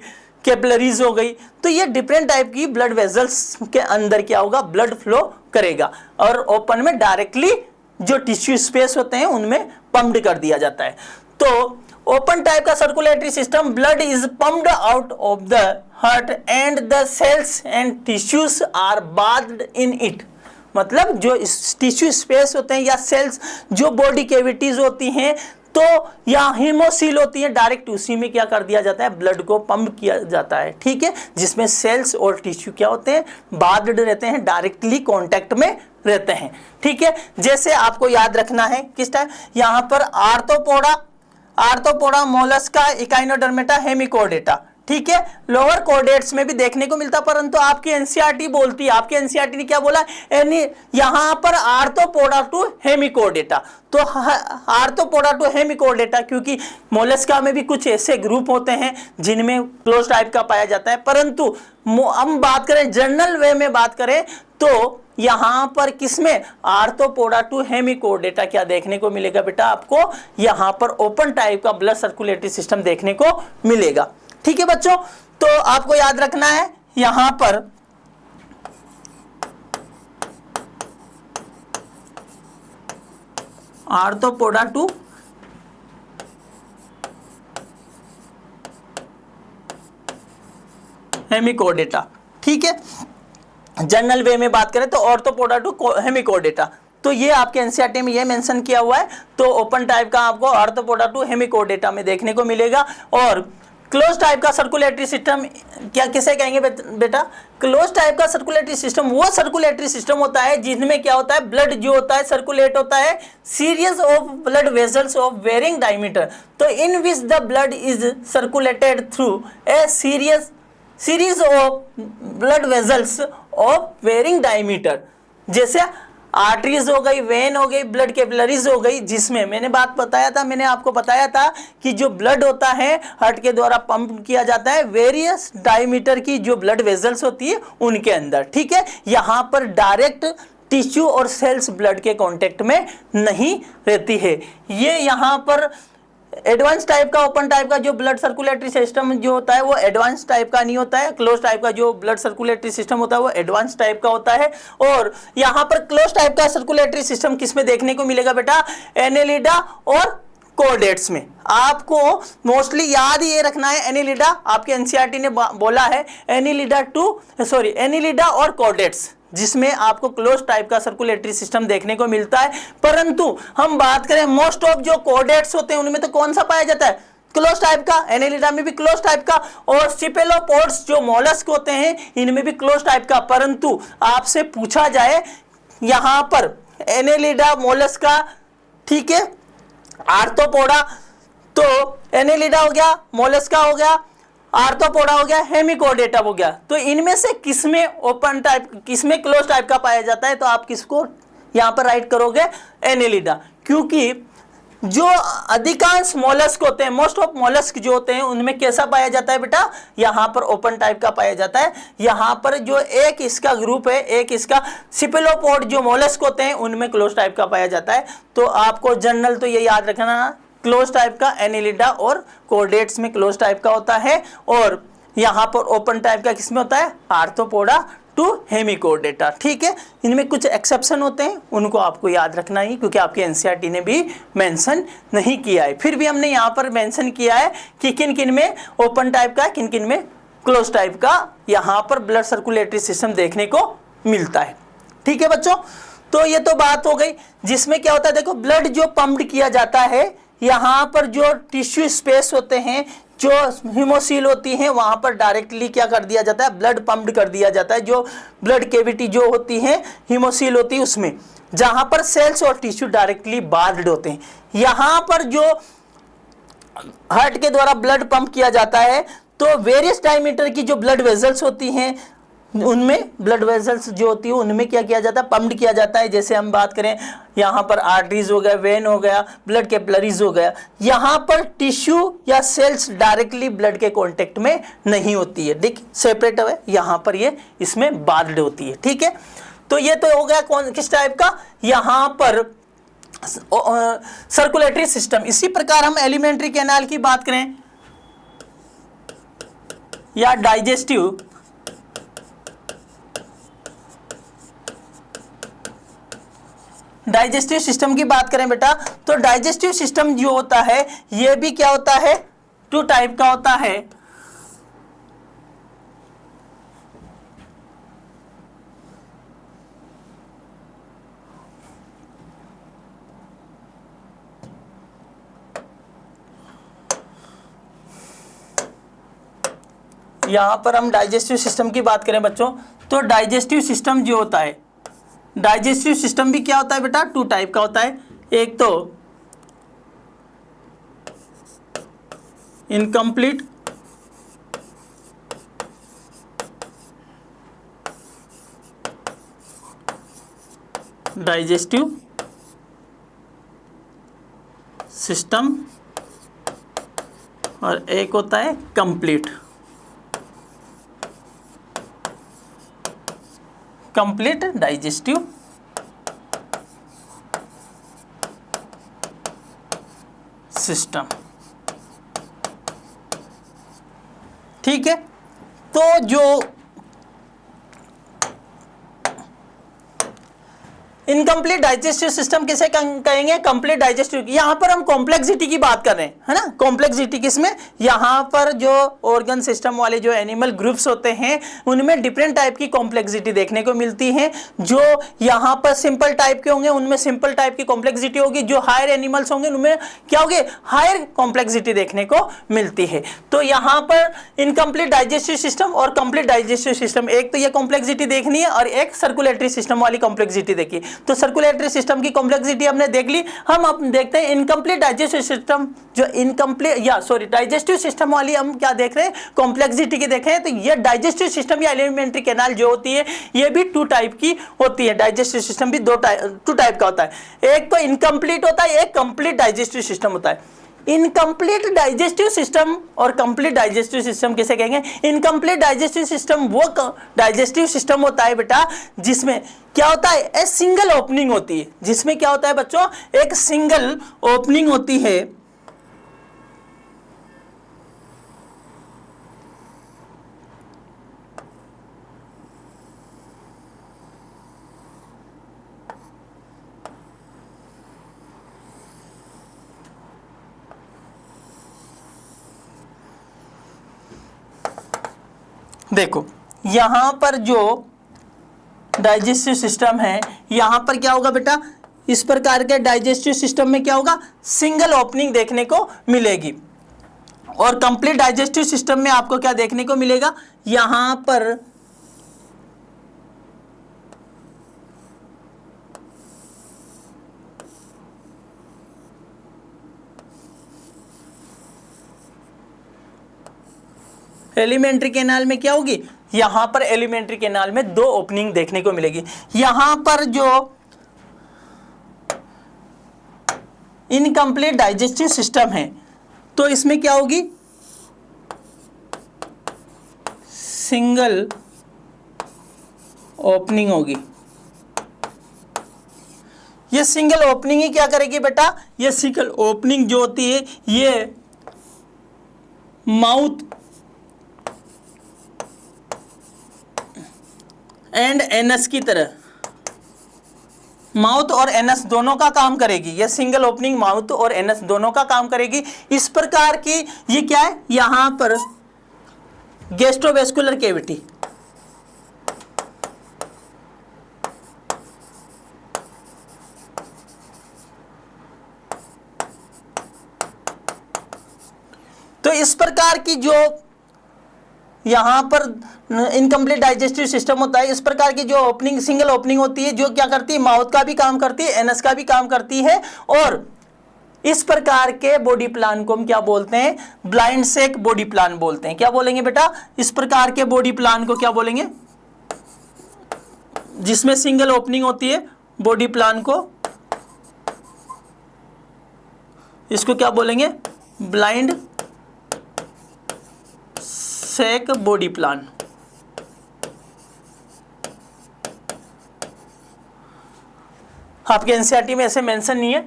कैपिलरीज हो गई, तो ये डिफरेंट टाइप की ब्लड वेजल्स के अंदर क्या होगा, ब्लड फ्लो करेगा, और ओपन में डायरेक्टली जो टिश्यू स्पेस होते हैं उनमें पंप्ड कर दिया जाता है। तो ओपन टाइप का circulatory system, blood is pumped out of the heart and the cells and tissues are bathed in it. मतलब जो टिश्यू स्पेस होते हैं या सेल्स, जो बॉडी कैविटीज होती हैं, तो या हीमोसील होती है, डायरेक्ट उसी में क्या कर दिया जाता है, ब्लड को पंप किया जाता है। ठीक है, जिसमें सेल्स और टिश्यू क्या होते हैं, बाध्ड रहते हैं, डायरेक्टली कांटेक्ट में रहते हैं। ठीक है, जैसे आपको याद रखना है किस टाइप, यहाँ पर आर्थ्रोपोडा मोलस्का, इकाइनोडर्मेटा, हेमिकोडेटा। ठीक है, लोअर कॉर्डेट्स में भी देखने को मिलता, परंतु आपकी एनसीईआरटी बोलती है, आपकी एनसीईआरटी ने क्या बोला, यहां पर आर्थ्रोपोडा टू हेमिकोडेटा। तो आर्थ्रोपोडा टू हेमिकोडेटा, क्योंकि मोलस्का में भी कुछ ऐसे ग्रुप होते हैं जिनमें क्लोज टाइप का पाया जाता है, परंतु हम बात करें जनरल वे में बात करें तो यहां पर किसमें, आर्थ्रोपोडा टू हेमिकोडेटा क्या देखने को मिलेगा बेटा, आपको यहां पर ओपन टाइप का ब्लड सर्कुलेटरी सिस्टम देखने को मिलेगा। ठीक है बच्चों, तो आपको याद रखना है यहां पर आर्थ्रोपोडा टू हेमिकोडेटा। ठीक है, जनरल वे में बात करें तो आर्थ्रोपोडा टू हेमिकोडेटा, तो ये आपके एनसीईआरटी में ये मेंशन किया हुआ है। तो ओपन टाइप का आपको आर्थ्रोपोडा टू हेमिकोडेटा में देखने को मिलेगा। और क्लोज टाइप का सर्कुलेटरी सिस्टम क्या किसे कहेंगे बेटा, क्लोज टाइप का सर्कुलेटरी सिस्टम वो सर्कुलेटरी सिस्टम होता है जिसमें क्या होता है, ब्लड जो होता है सर्कुलेट होता है series of blood vessels of varying diameter, तो in which the blood is circulated through a series of blood vessels of varying diameter. जैसे आर्टरीज हो गई, वेन हो गई, ब्लड कैपिलरीज हो गई, जिसमें मैंने आपको बताया था कि जो ब्लड होता है हार्ट के द्वारा पंप किया जाता है वेरियस डायमीटर की जो ब्लड वेसल्स होती है उनके अंदर। ठीक है, यहाँ पर डायरेक्ट टिश्यू और सेल्स ब्लड के कांटेक्ट में नहीं रहती है। ये यहाँ पर एडवांस टाइप का ओपन टाइप का जो ब्लड सर्कुलेटरी सिस्टम जो होता है वो एडवांस टाइप का नहीं होता है, क्लोज टाइप का जो ब्लड सर्कुलेटरी सिस्टम होता है वो एडवांस टाइप का होता है। और यहाँ पर क्लोज टाइप का सर्कुलेटरी सिस्टम किसमें देखने को मिलेगा बेटा, एनेलिडा और कॉर्डेट्स में। आपको मोस्टली याद ये रखना है, एनेलिडा आपके एनसीईआरटी ने बोला है एनेलिडा और कॉर्डेट्स, जिसमें आपको क्लोज टाइप का सर्कुलेटरी सिस्टम देखने को मिलता है। परंतु हम बात करें मोस्ट ऑफ जो कॉर्डेट्स होते हैं उनमें तो कौन सा पाया जाता है, क्लोज टाइप का, एनेलिडा में भी क्लोज टाइप का, और सिपेलोपोड्स जो मोलस्क होते हैं इनमें भी क्लोज टाइप का। परंतु आपसे पूछा जाए यहां पर एनेलिडा, मोलस्का, ठीक है, आर्थ्रोपोडा, तो एनेलिडा हो गया, मोलस्का हो गया, आर्थ्रोपोडा हो गया, हेमिकोर्डेटा हो गया। तो इनमें से किसमें ओपन टाइप, किसमें क्लोज टाइप का पाया जाता है? तो आप किसको यहां पर राइट करोगे? एनेलिडा। क्योंकि जो अधिकांश मोलस्क होते हैं, मोस्ट ऑफ मोलस्क जो होते हैं, उनमें कैसा पाया जाता है बेटा? यहां पर ओपन टाइप का पाया जाता है। यहां पर जो एक इसका ग्रुप है, एक इसका सिपेलोपोड जो मोलस्क होते हैं, उनमें क्लोज टाइप का पाया जाता है। तो आपको जनरल तो ये याद रखना, क्लोज टाइप का एनेलिडा और कोर्डेट्स में क्लोज टाइप का होता है, और यहां पर ओपन टाइप का किसमें होता है? Arthropoda to Hemichordata. ठीक है, इनमें कुछ एक्सेप्शन होते हैं, उनको आपको याद रखना ही, क्योंकि आपके एनसीईआरटी ने भी मेंशन नहीं किया है। फिर भी हमने यहाँ पर मेंशन किया है कि किन किन में ओपन टाइप का, किन किन में क्लोज टाइप का यहाँ पर ब्लड सर्कुलेटरी सिस्टम देखने को मिलता है। ठीक है बच्चों, तो ये तो बात हो गई जिसमें क्या होता है। देखो, ब्लड जो पंप्ड किया जाता है, यहाँ पर जो टिश्यू स्पेस होते हैं, जो हीमोसील होती हैं, वहां पर डायरेक्टली क्या कर दिया जाता है? ब्लड पंप्ड कर दिया जाता है। जो ब्लड कैविटी जो होती है, हीमोसील होती है, उसमें जहां पर सेल्स और टिश्यू डायरेक्टली बार्ड होते हैं, यहां पर जो हार्ट के द्वारा ब्लड पंप किया जाता है, तो वेरियस डायमीटर की जो ब्लड वेजल्स होती हैं, उनमें ब्लड वेसल्स जो होती है, उनमें क्या किया जाता है? पंप्ड किया जाता है। जैसे हम बात करें, यहाँ पर आर्टरीज हो गया, वेन हो गया, ब्लड कैपिलरीज हो गया। यहाँ पर टिश्यू या सेल्स डायरेक्टली ब्लड के कांटेक्ट में नहीं होती है, देख सेपरेट है, यहाँ पर ये इसमें बार्ड होती है। ठीक है, तो ये तो हो गया कौन किस टाइप का? यहाँ पर सर्कुलेटरी सिस्टम। इसी प्रकार हम एलिमेंट्री कैनाल की बात करें या डाइजेस्टिव सिस्टम की बात करें बेटा, तो डाइजेस्टिव सिस्टम जो होता है, ये भी क्या होता है? टू टाइप का होता है। यहां पर हम डाइजेस्टिव सिस्टम की बात करें बच्चों, तो डाइजेस्टिव सिस्टम जो होता है, डाइजेस्टिव सिस्टम भी क्या होता है बेटा? टू टाइप का होता है। एक तो इनकम्प्लीट डाइजेस्टिव सिस्टम और एक होता है कंप्लीट डाइजेस्टिव सिस्टम। ठीक है, तो जो इनकम्प्लीट डाइजेस्टिव सिस्टम किसे कहेंगे? Complete digestive. यहां पर हम कॉम्प्लेक्सिटी की बात कर रहे हैं, है ना? कॉम्प्लेक्सिटी किसमें? यहां पर जो ऑर्गन सिस्टम वाले जो एनिमल ग्रुप्स होते हैं, उनमें डिफरेंट टाइप की कॉम्प्लेक्सिटी देखने को मिलती है। जो यहां पर सिंपल टाइप के होंगे, उनमें सिंपल टाइप की कॉम्प्लेक्सिटी होगी। जो हायर एनिमल्स होंगे, उनमें क्या होगी? हायर कॉम्प्लेक्सिटी देखने को मिलती है। तो यहां पर इनकम्प्लीट डाइजेस्टिव सिस्टम और कंप्लीट डाइजेस्टिव सिस्टम, एक तो ये कॉम्प्लेक्सिटी देखनी है और एक सर्कुलेटरी सिस्टम वाली कॉम्प्लेक्सिटी देखी। तो सर्कुलेटरी सिस्टम की कॉम्प्लेक्सिटी हमने देख ली। हम अब देखते हैं इनकम्प्लीट डाइजेस्टिव सिस्टम, जो डाइजेस्टिव सिस्टम वाली हम क्या देख रहे हैं? कॉम्प्लेक्सिटी की देख रहे हैं। तो ये डाइजेस्टिव सिस्टम या एलिमेंट्री कैनाल जो होती है, ये भी टू टाइप की होती है। डाइजेस्टिव सिस्टम भी टू टाइप का होता है। एक तो इनकम्प्लीट होता है, एक कंप्लीट डाइजेस्टिव सिस्टम होता है। इनकम्प्लीट डाइजेस्टिव सिस्टम और कंप्लीट डाइजेस्टिव सिस्टम किसे कहेंगे? इनकम्प्लीट डाइजेस्टिव सिस्टम वो डाइजेस्टिव सिस्टम होता है बेटा, जिसमें क्या होता है? ए सिंगल ओपनिंग होती है। जिसमें क्या होता है बच्चों? एक सिंगल ओपनिंग होती है। देखो, यहां पर जो डाइजेस्टिव सिस्टम है, यहां पर क्या होगा बेटा? इस प्रकार के डाइजेस्टिव सिस्टम में क्या होगा? सिंगल ओपनिंग देखने को मिलेगी। और कंप्लीट डाइजेस्टिव सिस्टम में आपको क्या देखने को मिलेगा? यहां पर एलिमेंट्री कैनाल में क्या होगी, यहां पर एलिमेंट्री कैनाल में 2 ओपनिंग देखने को मिलेगी। यहां पर जो इनकम्प्लीट डाइजेस्टिव सिस्टम है तो इसमें क्या होगी, सिंगल ओपनिंग होगी। ये सिंगल ओपनिंग ही क्या करेगी बेटा, ये सिंगल ओपनिंग जो होती है ये माउथ एंड एनस की तरह, माउथ और एनस दोनों का काम करेगी। ये सिंगल ओपनिंग माउथ और एनस दोनों का काम करेगी। इस प्रकार की ये क्या है, यहां पर गैस्ट्रोवेस्कुलर कैविटी, तो इस प्रकार की जो यहां पर इनकम्प्लीट डाइजेस्टिव सिस्टम होता है, इस प्रकार की जो ओपनिंग सिंगल ओपनिंग होती है जो क्या करती है, माउथ का भी काम करती है, एनस का भी काम करती है। और इस प्रकार के बॉडी प्लान को हम क्या बोलते हैं, ब्लाइंड सेक बॉडी प्लान बोलते हैं। क्या बोलेंगे बेटा, इस प्रकार के बॉडी प्लान को क्या बोलेंगे, जिसमें सिंगल ओपनिंग होती है बॉडी प्लान को, इसको क्या बोलेंगे, ब्लाइंड सेक बॉडी प्लान। आपके एनसीईआरटी में ऐसे मेंशन नहीं है।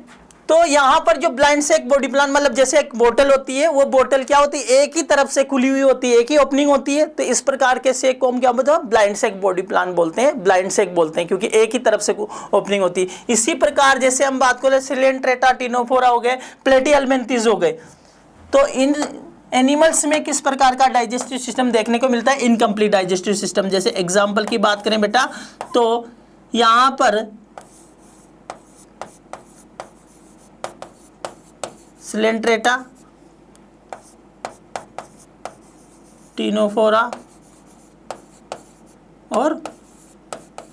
तो यहां पर जो ब्लाइंड सेक बॉडी प्लान मतलब जैसे एक बोतल होती है, वो बोतल क्या होती है, एक ही तरफ से खुली हुई होती है, एक ही ओपनिंग होती है। तो इस प्रकार के सेक को हम क्या बोलते हैं, ब्लाइंड सेक बॉडी प्लान बोलते हैं, ब्लाइंड सेक बोलते हैं क्योंकि एक ही तरफ से ओपनिंग होती है। इसी प्रकार जैसे हम बात करें सिलेंट्रेटा, टिनोफोरा हो गए, प्लेटिहेल्मिन्थेस हो गए, तो इन एनिमल्स में किस प्रकार का डाइजेस्टिव सिस्टम देखने को मिलता है, इनकम्प्लीट डाइजेस्टिव सिस्टम। जैसे एग्जाम्पल की बात करें बेटा, तो यहां पर सिलेंट्रेटा, टिनोफोरा और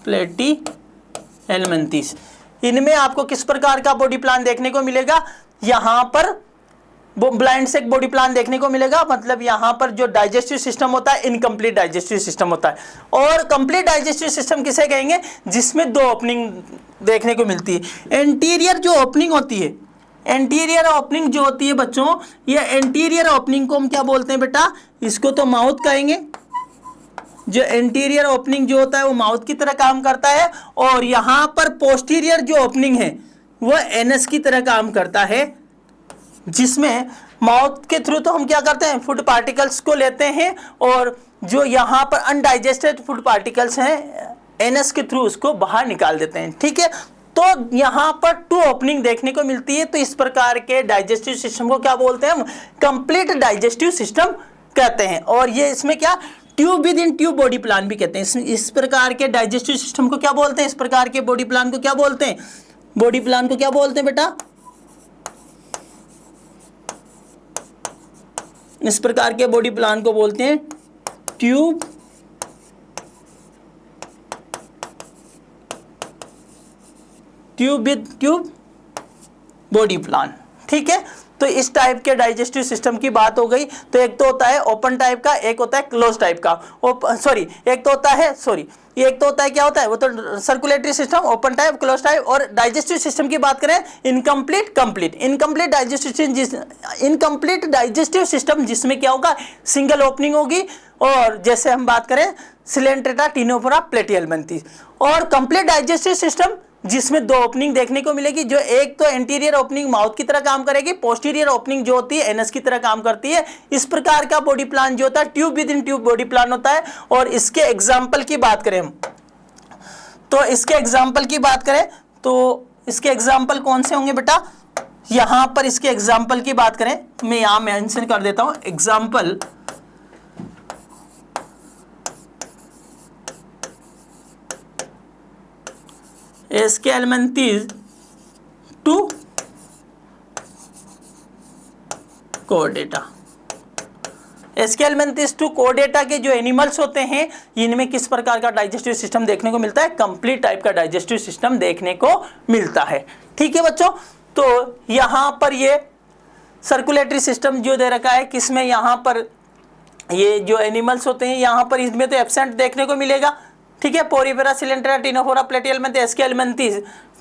प्लेटिहेल्मिन्थेस, इनमें आपको किस प्रकार का बॉडी प्लान देखने को मिलेगा, यहां पर वो ब्लाइंड सेक बॉडी प्लान देखने को मिलेगा। मतलब यहां पर जो डाइजेस्टिव सिस्टम होता है इनकम्प्लीट डाइजेस्टिव सिस्टम होता है। और कंप्लीट डाइजेस्टिव सिस्टम किसे कहेंगे, जिसमें 2 ओपनिंग देखने को मिलती है। एंटीरियर जो ओपनिंग होती है, एंटीरियर ओपनिंग जो होती है बच्चों, ये एंटीरियर ओपनिंग को हम क्या बोलते हैं बेटा, इसको तो माउथ कहेंगे। जो एंटीरियर ओपनिंग जो होता है वो माउथ की तरह काम करता है। और यहां पर पोस्टीरियर जो ओपनिंग है वो एनस की तरह काम करता है, जिसमें माउथ के थ्रू तो हम क्या करते हैं, फूड पार्टिकल्स को लेते हैं, और जो यहाँ पर अनडाइजेस्टेड फूड पार्टिकल्स हैं एनस के थ्रू उसको बाहर निकाल देते हैं। ठीक है, तो यहाँ पर 2 ओपनिंग देखने को मिलती है। तो इस प्रकार के डाइजेस्टिव सिस्टम को क्या बोलते हैं हम, कंप्लीट डाइजेस्टिव सिस्टम कहते हैं। और ये इसमें क्या, tube within tube body plan भी कहते हैं। इस प्रकार के डाइजेस्टिव सिस्टम को क्या बोलते हैं, इस प्रकार के बॉडी प्लान को क्या बोलते हैं, बॉडी प्लान को क्या बोलते हैं बेटा, इस प्रकार के बॉडी प्लान को बोलते हैं tube with tube body plan. ठीक है, तो इस टाइप के डाइजेस्टिव सिस्टम की बात हो गई। तो एक तो होता है ओपन टाइप का, एक होता है क्लोज टाइप का। एक तो होता है क्या होता है, वो तो circulatory system, open type, close type. और डाइजेस्टिव सिस्टम की बात करें, incomplete, complete. Incomplete digestive system जिसमें क्या होगा, सिंगल ओपनिंग होगी। और जैसे हम बात करें सिलेंट्रेटा, टिनोफोरा, प्लेटिहेल्मिन्थेस। और कंप्लीट डाइजेस्टिव सिस्टम जिसमें 2 ओपनिंग देखने को मिलेगी, जो एक तो एंटीरियर ओपनिंग माउथ की तरह काम करेगी, पोस्टीरियर ओपनिंग जो होती है एनस की तरह काम करती है। इस प्रकार का बॉडी प्लान जो होता है tube within tube body plan होता है। और इसके एग्जाम्पल की बात करें हम, तो इसके एग्जाम्पल कौन से होंगे बेटा, यहां पर इसके एग्जाम्पल की बात करें तो मैं यहां मेंशन कर देता हूं example. Aschelminthes to Chordata. Aschelminthes to Chordata के जो एनिमल्स होते हैं, इनमें किस प्रकार का डाइजेस्टिव सिस्टम देखने को मिलता है, कंप्लीट टाइप का डाइजेस्टिव सिस्टम देखने को मिलता है। ठीक है बच्चों, तो यहां पर ये सर्कुलेटरी सिस्टम जो दे रखा है, किसमें यहां पर ये जो एनिमल्स होते हैं यहाँ पर इसमें तो एब्सेंट देखने को मिलेगा, ठीक है। पोरीफेरा, सिलेंट्रा, टिनोफोरा, प्लेटिहेल्मिंथस, एस्केलमेंथिस,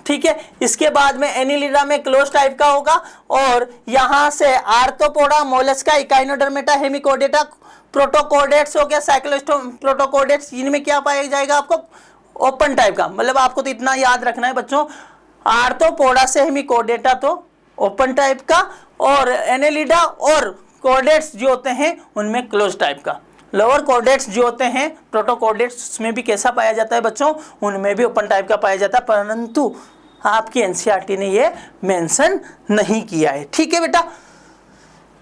ठीक है। इसके बाद में एनिलिडा में क्लोज टाइप का होगा, और यहाँ से आर्थ्रोपोडा, मोलस्का, इकाइनोडर्मेटा, हेमिकोडेटा, प्रोटोकोडेट्स हो गया, साइक्लोस्टोम, प्रोटोकोडेट्स, इनमें क्या पाया जाएगा आपको, ओपन टाइप का। मतलब आपको तो इतना याद रखना है बच्चों, आर्थ्रोपोडा से हेमिकोडेटा तो ओपन टाइप का, और एनिलिडा और कोडेट्स जो होते हैं उनमें क्लोज टाइप का। लोअर कोडेट्स जो होते हैं, प्रोटोकोडेट्स में भी कैसा पाया जाता है बच्चों, उनमें भी ओपन टाइप का पाया जाता है, परंतु आपकी एनसीईआरटी ने ये मेंशन नहीं किया है, ठीक है बेटा।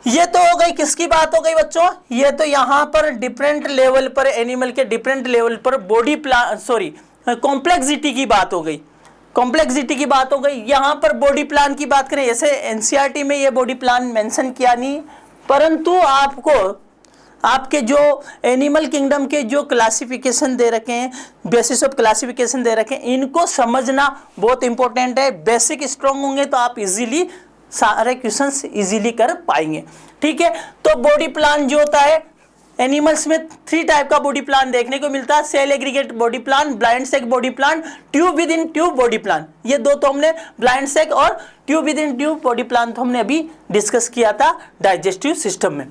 ये तो हो गई, किसकी बात हो गई बच्चों, ये तो यहाँ पर डिफरेंट लेवल पर, एनिमल के डिफरेंट लेवल पर बॉडी प्लान, सॉरी कॉम्प्लेक्सिटी की बात हो गई, कॉम्प्लेक्सिटी की बात हो गई। यहाँ पर बॉडी प्लान की बात करें, ऐसे एनसीईआरटी में ये बॉडी प्लान मेंशन किया नहीं, परंतु आपको आपके जो एनिमल किंगडम के जो क्लासिफिकेशन दे रखे हैं, बेसिस ऑफ क्लासिफिकेशन दे रखे हैं, इनको समझना बहुत इंपॉर्टेंट है। बेसिक स्ट्रॉन्ग होंगे तो आप इजीली सारे क्वेश्चंस इजीली कर पाएंगे, ठीक है। तो बॉडी प्लान जो होता है एनिमल्स में 3 टाइप का बॉडी प्लान देखने को मिलता है, cell aggregate body plan, blind sac body plan, tube within tube body plan. ये दो तो हमने ब्लाइंड सेक और tube within tube body plan तो हमने अभी डिस्कस किया था डाइजेस्टिव सिस्टम में।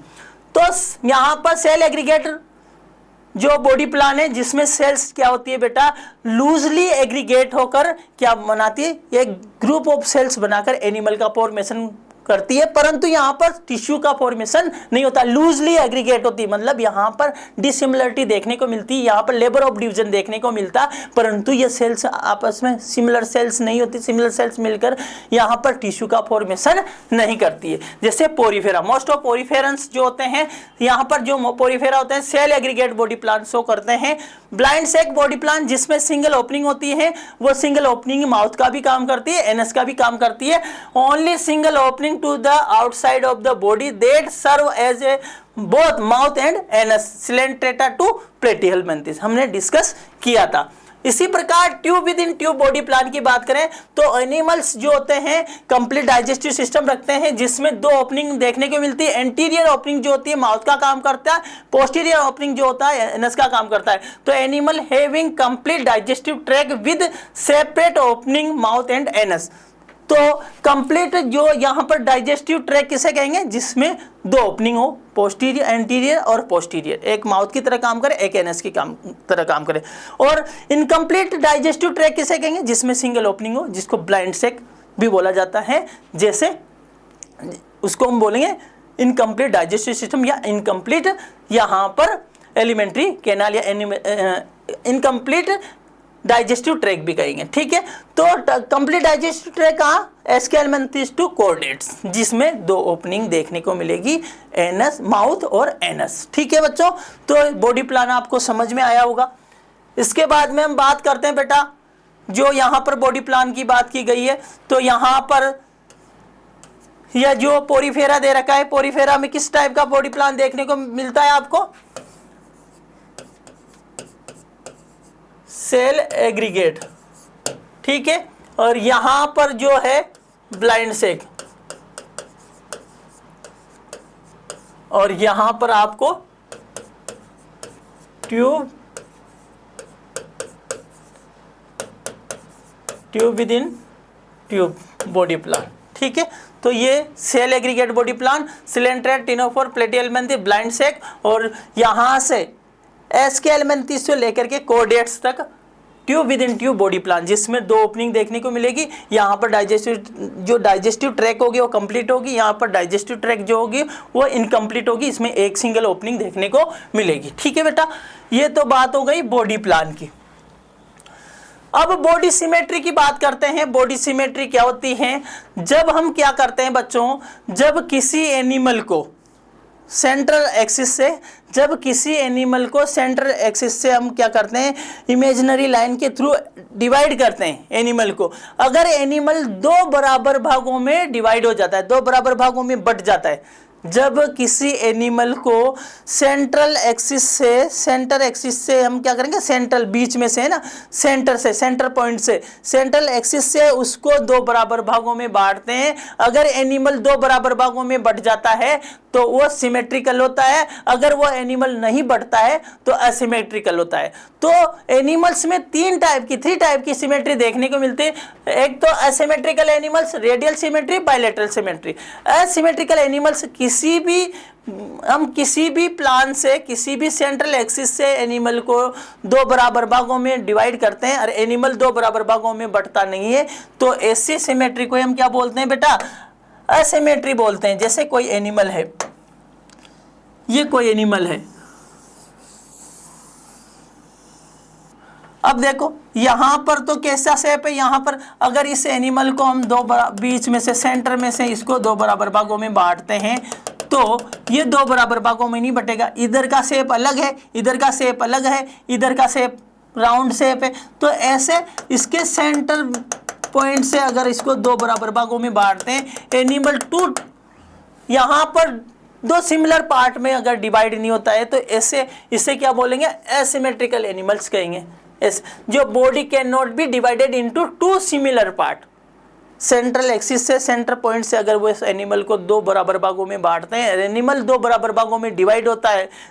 तो यहाँ पर सेल एग्रीगेट जो बॉडी प्लान है, जिसमें सेल्स क्या होती है बेटा, लूजली एग्रीगेट होकर क्या बनाती है, एक ग्रुप ऑफ सेल्स बनाकर एनिमल का फॉर्मेशन करती है, परंतु यहाँ पर टिश्यू का फॉर्मेशन नहीं होता, लूजली एग्रीगेट होती है। मतलब यहाँ पर डिसिमिलरिटी देखने को मिलती है, यहाँ पर लेबर ऑफ डिवीजन देखने को मिलता, परंतु ये सेल्स आपस में सिमिलर सेल्स नहीं होती, सिमिलर सेल्स मिलकर यहाँ पर टिश्यू का फॉर्मेशन नहीं करती है। जैसे पोरीफेरा, मोस्ट ऑफ पोरीफेरंस जो होते हैं, यहाँ पर जो पोरीफेरा होते हैं cell aggregate body plan show करते हैं। ब्लाइंड सेक बॉडी प्लान जिसमें सिंगल ओपनिंग होती है, वो सिंगल ओपनिंग माउथ का भी काम करती है, एनस का भी काम करती है। Only single opening to the outside of the body that serve as a both mouth and anus, Coelenterata to Platyhelminthes हमने डिस्कस किया था। इसी प्रकार tube within tube body plan की बात करें तो एनिमल्स जो होते हैं कंप्लीट डाइजेस्टिव सिस्टम रखते हैं, जिसमें 2 ओपनिंग देखने को मिलती है। एंटीरियर ओपनिंग जो होती है माउथ का काम करता है, पोस्टीरियर ओपनिंग जो होता है एनस का काम करता है। तो animal having complete digestive track with separate opening mouth and anus. तो कंप्लीट जो यहाँ पर डाइजेस्टिव ट्रैक किसे कहेंगे, जिसमें 2 ओपनिंग हो, पोस्टीरियर, एंटीरियर और पोस्टीरियर, एक माउथ की तरह काम करे, एक एनस की तरह काम करे। और इनकम्प्लीट डाइजेस्टिव ट्रैक किसे कहेंगे, जिसमें सिंगल ओपनिंग हो, जिसको ब्लाइंड सेक भी बोला जाता है। जैसे उसको हम बोलेंगे इनकम्प्लीट डाइजेस्टिव सिस्टम या इनकम्प्लीट यहाँ पर एलिमेंट्री कैनाल या इनकम्प्लीट डाइजेस्टिव ट्रैक भी कहेंगे, ठीक है। तो कंप्लीट डाइजेस्टिव ट्रैक कहाँ, एस्केलमेंथिस टू कोर्डेट्स, जिसमें 2 ओपनिंग देखने को मिलेगी, एनस, माउथ और एनस, ठीक है बच्चों। तो बॉडी प्लान आपको समझ में आया होगा। इसके बाद में हम बात करते हैं बेटा, जो यहाँ पर बॉडी प्लान की बात की गई है, तो यहाँ पर यह जो पोरीफेरा दे रखा है, पोरीफेरा में किस टाइप का बॉडी प्लान देखने को मिलता है आपको, सेल एग्रीगेट, ठीक है। और यहां पर जो है ब्लाइंड सेक, और यहां पर आपको tube within tube body plan, ठीक है। तो ये cell aggregate body plan, coelenterate, ctenophore, Platyhelminthes, blind sac, और यहां से एस्केलमेंथिस से लेकर के कोर्डेट्स तक tube within tube body plan, जिसमें 2 ओपनिंग देखने को मिलेगी। यहाँ पर डाइजेस्टिव ट्रैक होगी वो कंप्लीट होगी, यहाँ पर डाइजेस्टिव ट्रैक जो होगी वो इनकम्प्लीट होगी, इसमें एक सिंगल ओपनिंग देखने को मिलेगी, ठीक है बेटा। ये तो बात हो गई बॉडी प्लान की। अब बॉडी सिमेट्री की बात करते हैं। बॉडी सिमेट्री क्या होती है, जब हम क्या करते हैं बच्चों, जब किसी एनिमल को सेंट्रल एक्सिस से, जब किसी एनिमल को सेंट्रल एक्सिस से हम क्या करते हैं, इमेजिनरी लाइन के थ्रू डिवाइड करते हैं एनिमल को। अगर एनिमल 2 बराबर भागों में डिवाइड हो जाता है, 2 बराबर भागों में बट जाता है, जब किसी एनिमल को सेंटर एक्सिस से हम क्या करेंगे, सेंट्रल बीच में से है ना, सेंटर से, सेंटर पॉइंट से, सेंट्रल एक्सिस से उसको दो बराबर भागों में बांटते हैं। अगर एनिमल दो बराबर भागों में बंट जाता है तो वो सिमेट्रिकल होता है, अगर वो एनिमल नहीं बढ़ता है तो असिमेट्रिकल होता है। तो एनिमल्स में थ्री टाइप की सिमेट्री देखने को मिलती है। एक तो asymmetrical animals, radial symmetry, bilateral symmetry. Asymmetrical animals हम किसी भी प्लान से, किसी भी सेंट्रल एक्सिस से एनिमल को दो बराबर भागों में डिवाइड करते हैं और एनिमल दो बराबर भागों में बढ़ता नहीं है, तो ऐसी सिमेट्री को हम क्या बोलते हैं बेटा, असिमेट्री बोलते हैं। जैसे कोई एनिमल है, ये कोई एनिमल है, अब देखो यहां पर तो कैसा शेप है, यहां पर अगर इस एनिमल को हम बीच में से, सेंटर में से इसको दो बराबर भागों में बांटते हैं तो ये दो बराबर भागों में नहीं बटेगा। इधर का शेप अलग है, इधर का शेप अलग है, इधर का शेप राउंड शेप है। तो ऐसे इसके सेंटर पॉइंट से अगर इसको दो बराबर भागों में बांटते हैं, एनिमल टू यहाँ पर दो सिमिलर पार्ट में अगर डिवाइड नहीं होता है तो ऐसे, इसे क्या बोलेंगे, एसिमेट्रिकल एनिमल्स कहेंगे। जो body can not be divided into two similar part, central axis से, सेंटर पॉइंट से अगर वो इस एनिमल को दो बराबर भागों में बांटते हैं, एनिमल दो बराबर भागों में डिवाइड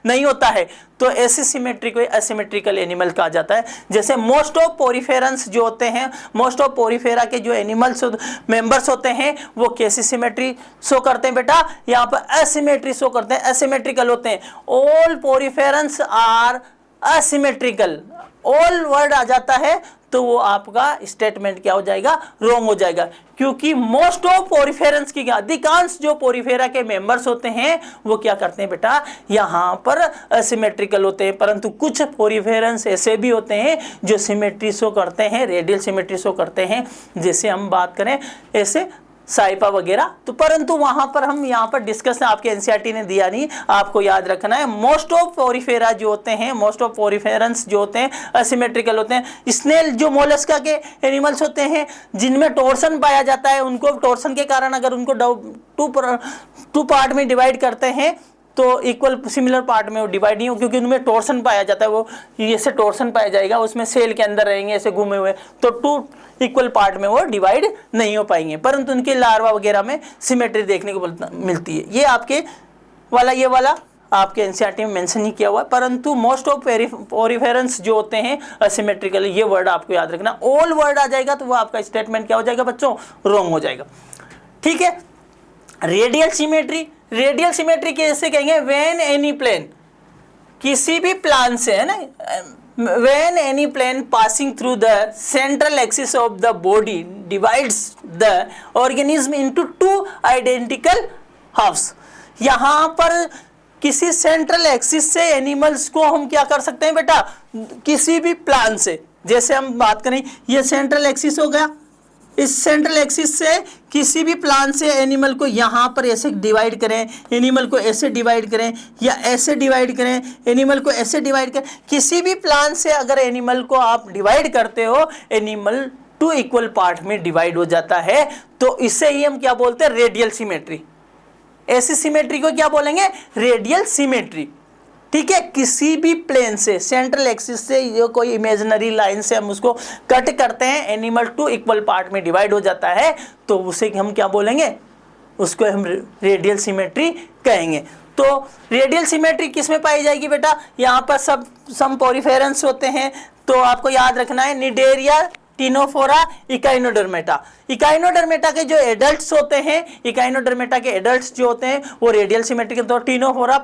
नहीं होता है तो ऐसी सिमेट्री को एसिमेट्रिकल एनिमल कहा जाता है। जैसे मोस्ट ऑफ पोरीफेरंस जो होते हैं, मोस्ट ऑफ पोरीफेरा के जो एनिमल्स मेंबर्स होते हैं वो कैसी सिमेट्री शो करते हैं बेटा, यहाँ पर असिमेट्री शो करते हैं, एसिमेट्रिकल होते हैं। All poriferans are asymmetrical, all word आ जाता है तो वो आपका स्टेटमेंट क्या हो जाएगा, रॉन्ग हो जाएगा। क्योंकि मोस्ट ऑफ पोरीफेरेंस की, अधिकांश जो पोरीफेरा के मेंबर्स होते हैं वो क्या करते हैं बेटा, यहाँ पर असिमेट्रिकल होते हैं। परंतु कुछ पोरीफेरेंस ऐसे भी होते हैं जो सिमेट्री शो करते हैं, रेडियल सिमेट्री शो करते हैं। जैसे हम बात करें ऐसे साइपा वगैरह, तो परंतु वहां पर हम यहाँ पर डिस्कस आपके एनसीईआरटी ने दिया नहीं, आपको याद रखना है। मोस्ट ऑफ पोरीफेरा जो होते हैं, मोस्ट ऑफ पोरीफेरेंस जो होते हैं असिमेट्रिकल होते हैं। स्नेल जो मोलस्का के एनिमल्स होते हैं जिनमें टॉर्सन पाया जाता है, उनको टॉर्सन के कारण अगर उनको टू पार्ट में डिवाइड करते हैं तो इक्वल सिमिलर पार्ट में वो डिवाइड नहीं हो, क्योंकि उनमें टॉर्सन पाया जाता है। वो ऐसे टॉर्सन पाया जाएगा, उसमें सेल के अंदर रहेंगे ऐसे घूमे हुए, तो टू इक्वल पार्ट में वो डिवाइड नहीं हो पाएंगे। परंतु उनके लार्वा वगैरह में सिमेट्री देखने को मिलती है। ये आपके वाला, ये वाला आपके एनसीईआरटी में मेंशन नहीं किया हुआ है। परंतु मोस्ट ऑफ पोरीफेरेंस जो होते हैं असिमेट्रिकल, ये वर्ड आपको याद रखना। ऑल वर्ड आ जाएगा तो वो आपका स्टेटमेंट क्या हो जाएगा बच्चों, रॉन्ग हो जाएगा। ठीक है। रेडियल सिमेट्री, रेडियल सिमेट्री कैसे कहेंगे, व्हेन एनी प्लेन, किसी भी प्लान से, है ना, when any plane passing through the central axis of the body divides the organism into two identical halves। यहाँ पर किसी सेंट्रल एक्सिस से एनिमल्स को हम क्या कर सकते हैं बेटा, किसी भी प्लान से, जैसे हम बात करें ये सेंट्रल एक्सिस हो गया, इस सेंट्रल एक्सिस से किसी भी प्लान से एनिमल को यहाँ पर ऐसे डिवाइड करें, एनिमल को ऐसे डिवाइड करें या ऐसे डिवाइड करें, एनिमल को ऐसे डिवाइड करें, किसी भी प्लान से अगर एनिमल को आप डिवाइड करते हो, एनिमल टू इक्वल पार्ट में डिवाइड हो जाता है, तो इसे ही हम क्या बोलते हैं, रेडियल सिमेट्री। ऐसी सिमेट्री को क्या बोलेंगे, रेडियल सिमेट्री। ठीक है। किसी भी प्लेन से, सेंट्रल एक्सिस से, ये कोई इमेजिनरी लाइन से हम उसको कट करते हैं, एनिमल टू इक्वल पार्ट में डिवाइड हो जाता है, तो उसे हम क्या बोलेंगे, उसको हम रेडियल सिमेट्री कहेंगे। तो रेडियल सिमेट्री किस में पाई जाएगी बेटा, यहाँ पर सम पोरीफेरेंस होते हैं, तो आपको याद रखना है निडेरिया, टिनोफोरा, इकाइनोडर्मेटा। इकाइनोडर्मेटा के जो एडल्ट्स होते हैं, इकाइनोडर्मेटा के एडल्ट्स जो होते हैं वो रेडियल सिमेट्री के, तो टिनोफोरा,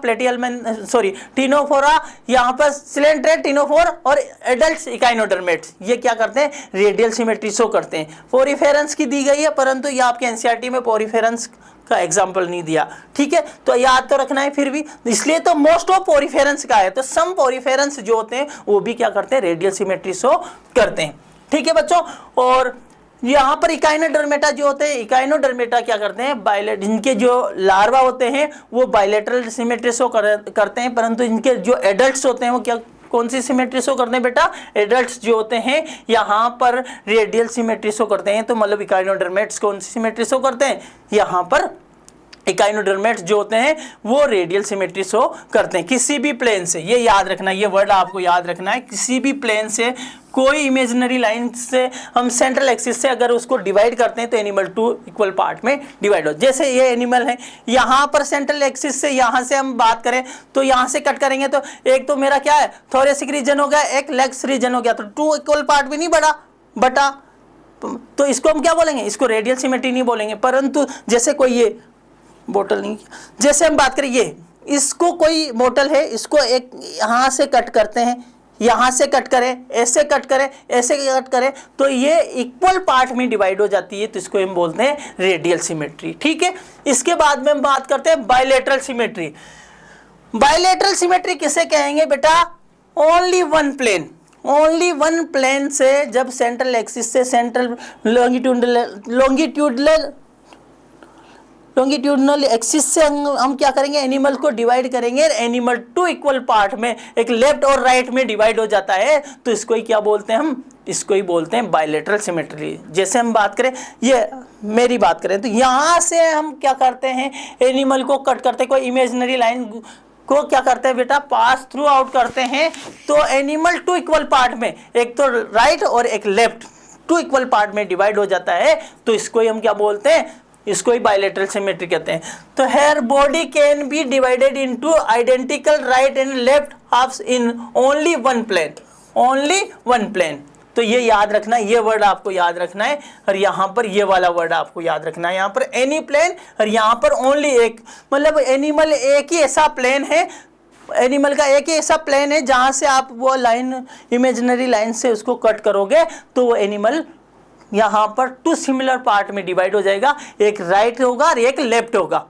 टिनोफोरा, यहाँ पर सिलेंट्रेट, टिनोफोर और एडल्ट्स इकाइनोडर्मेट्स, ये क्या करते हैं, रेडियल सिमेट्री शो करते हैं। पोरीफेरेंस की दी गई है, परंतु ये आपके एनसीईआरटी में पोरीफेरेंस का एग्जाम्पल नहीं दिया। ठीक है, तो याद तो रखना है फिर भी, इसलिए तो मोस्ट ऑफ पोरीफेरेंस का है, तो सम पोरीफेरेंस जो होते हैं वो भी क्या करते हैं, रेडियल सिमेट्री शो करते हैं। ठीक है बच्चों। और यहाँ पर इकाइनोडर्मेटा जो होते हैं, इकाइनोडर्मेटा क्या करते हैं, इनके जो लार्वा होते हैं वो बायलैटरल सिमेट्री शो करते हैं, परंतु इनके जो एडल्ट्स होते हैं वो क्या, कौन सी सिमेट्री शो करते हैं बेटा, एडल्ट्स जो होते हैं यहाँ पर रेडियल सिमेट्री शो करते हैं। तो मतलब इकाइनोडर्मेट्स कौन सी सिमेट्री शो करते हैं, यहाँ पर इकाइनोडर्मेट जो होते हैं वो रेडियल सिमेट्री शो करते हैं किसी भी प्लेन से। ये याद रखना, ये वर्ड आपको याद रखना है, किसी भी प्लेन से कोई इमेजिनरी लाइन से हम सेंट्रल एक्सिस से अगर उसको डिवाइड करते हैं तो एनिमल 2 इक्वल पार्ट में डिवाइड हो। जैसे ये एनिमल है, यहाँ पर सेंट्रल एक्सिस से यहाँ से हम बात करें तो यहाँ से कट करेंगे तो एक तो मेरा क्या है थोरेसिक रीजन हो गया, एक लेग्स रीजन हो गया, तो 2 इक्वल पार्ट भी नहीं बटा तो इसको हम क्या बोलेंगे, इसको रेडियल सिमेट्री नहीं बोलेंगे। परंतु जैसे कोई ये बोतल नहीं, जैसे हम बात करें ये, इसको कोई बोतल है, इसको एक यहाँ से कट करते हैं, यहाँ से कट करें, ऐसे कट करें, ऐसे कट करें, तो ये इक्वल पार्ट में डिवाइड हो जाती है, तो इसको हम बोलते हैं रेडियल सिमेट्री। ठीक है, इसके बाद में हम बात करते हैं बायलैटरल सिमेट्री। बायलैटरल सिमेट्री किसे कहेंगे बेटा, only one plane, only one plane से जब सेंट्रल एक्सिस से सेंट्रल लॉन्गिट्यूडनल एक्सिस से हम क्या करेंगे, एनिमल को डिवाइड करेंगे, एनिमल 2 इक्वल पार्ट में एक लेफ्ट और राइट में डिवाइड हो जाता है, तो इसको ही क्या बोलते हैं हम, इसको ही बोलते हैं बायलैटरल सिमेट्री। जैसे हम बात करें, ये मेरी बात करें तो यहाँ से हम क्या करते हैं, एनिमल को कट करते हैं, कोई इमेजिनरी लाइन को क्या करते हैं बेटा, पास थ्रू आउट करते हैं, तो एनिमल 2 इक्वल पार्ट में एक तो राइट और एक लेफ्ट 2 इक्वल पार्ट में डिवाइड हो जाता है, तो इसको ही हम क्या बोलते हैं, इसको ही बायलैटरल सिमेट्री कहते हैं। तो here body can be divided into identical right and left halves in only one plane, only one plane. तो ये याद रखना है, ये वर्ड आपको याद रखना है, और यहाँ पर ये वाला वर्ड आपको याद रखना है, यहाँ पर एनी प्लेन और यहाँ पर ओनली एक, मतलब एनिमल एक ही ऐसा प्लेन है, एनिमल का एक ही ऐसा प्लेन है जहाँ से आप वो लाइन इमेजिनरी लाइन से उसको कट करोगे तो वो एनिमल यहाँ पर 2 सिमिलर पार्ट में डिवाइड हो जाएगा, एक राइट होगा और एक लेफ्ट होगा।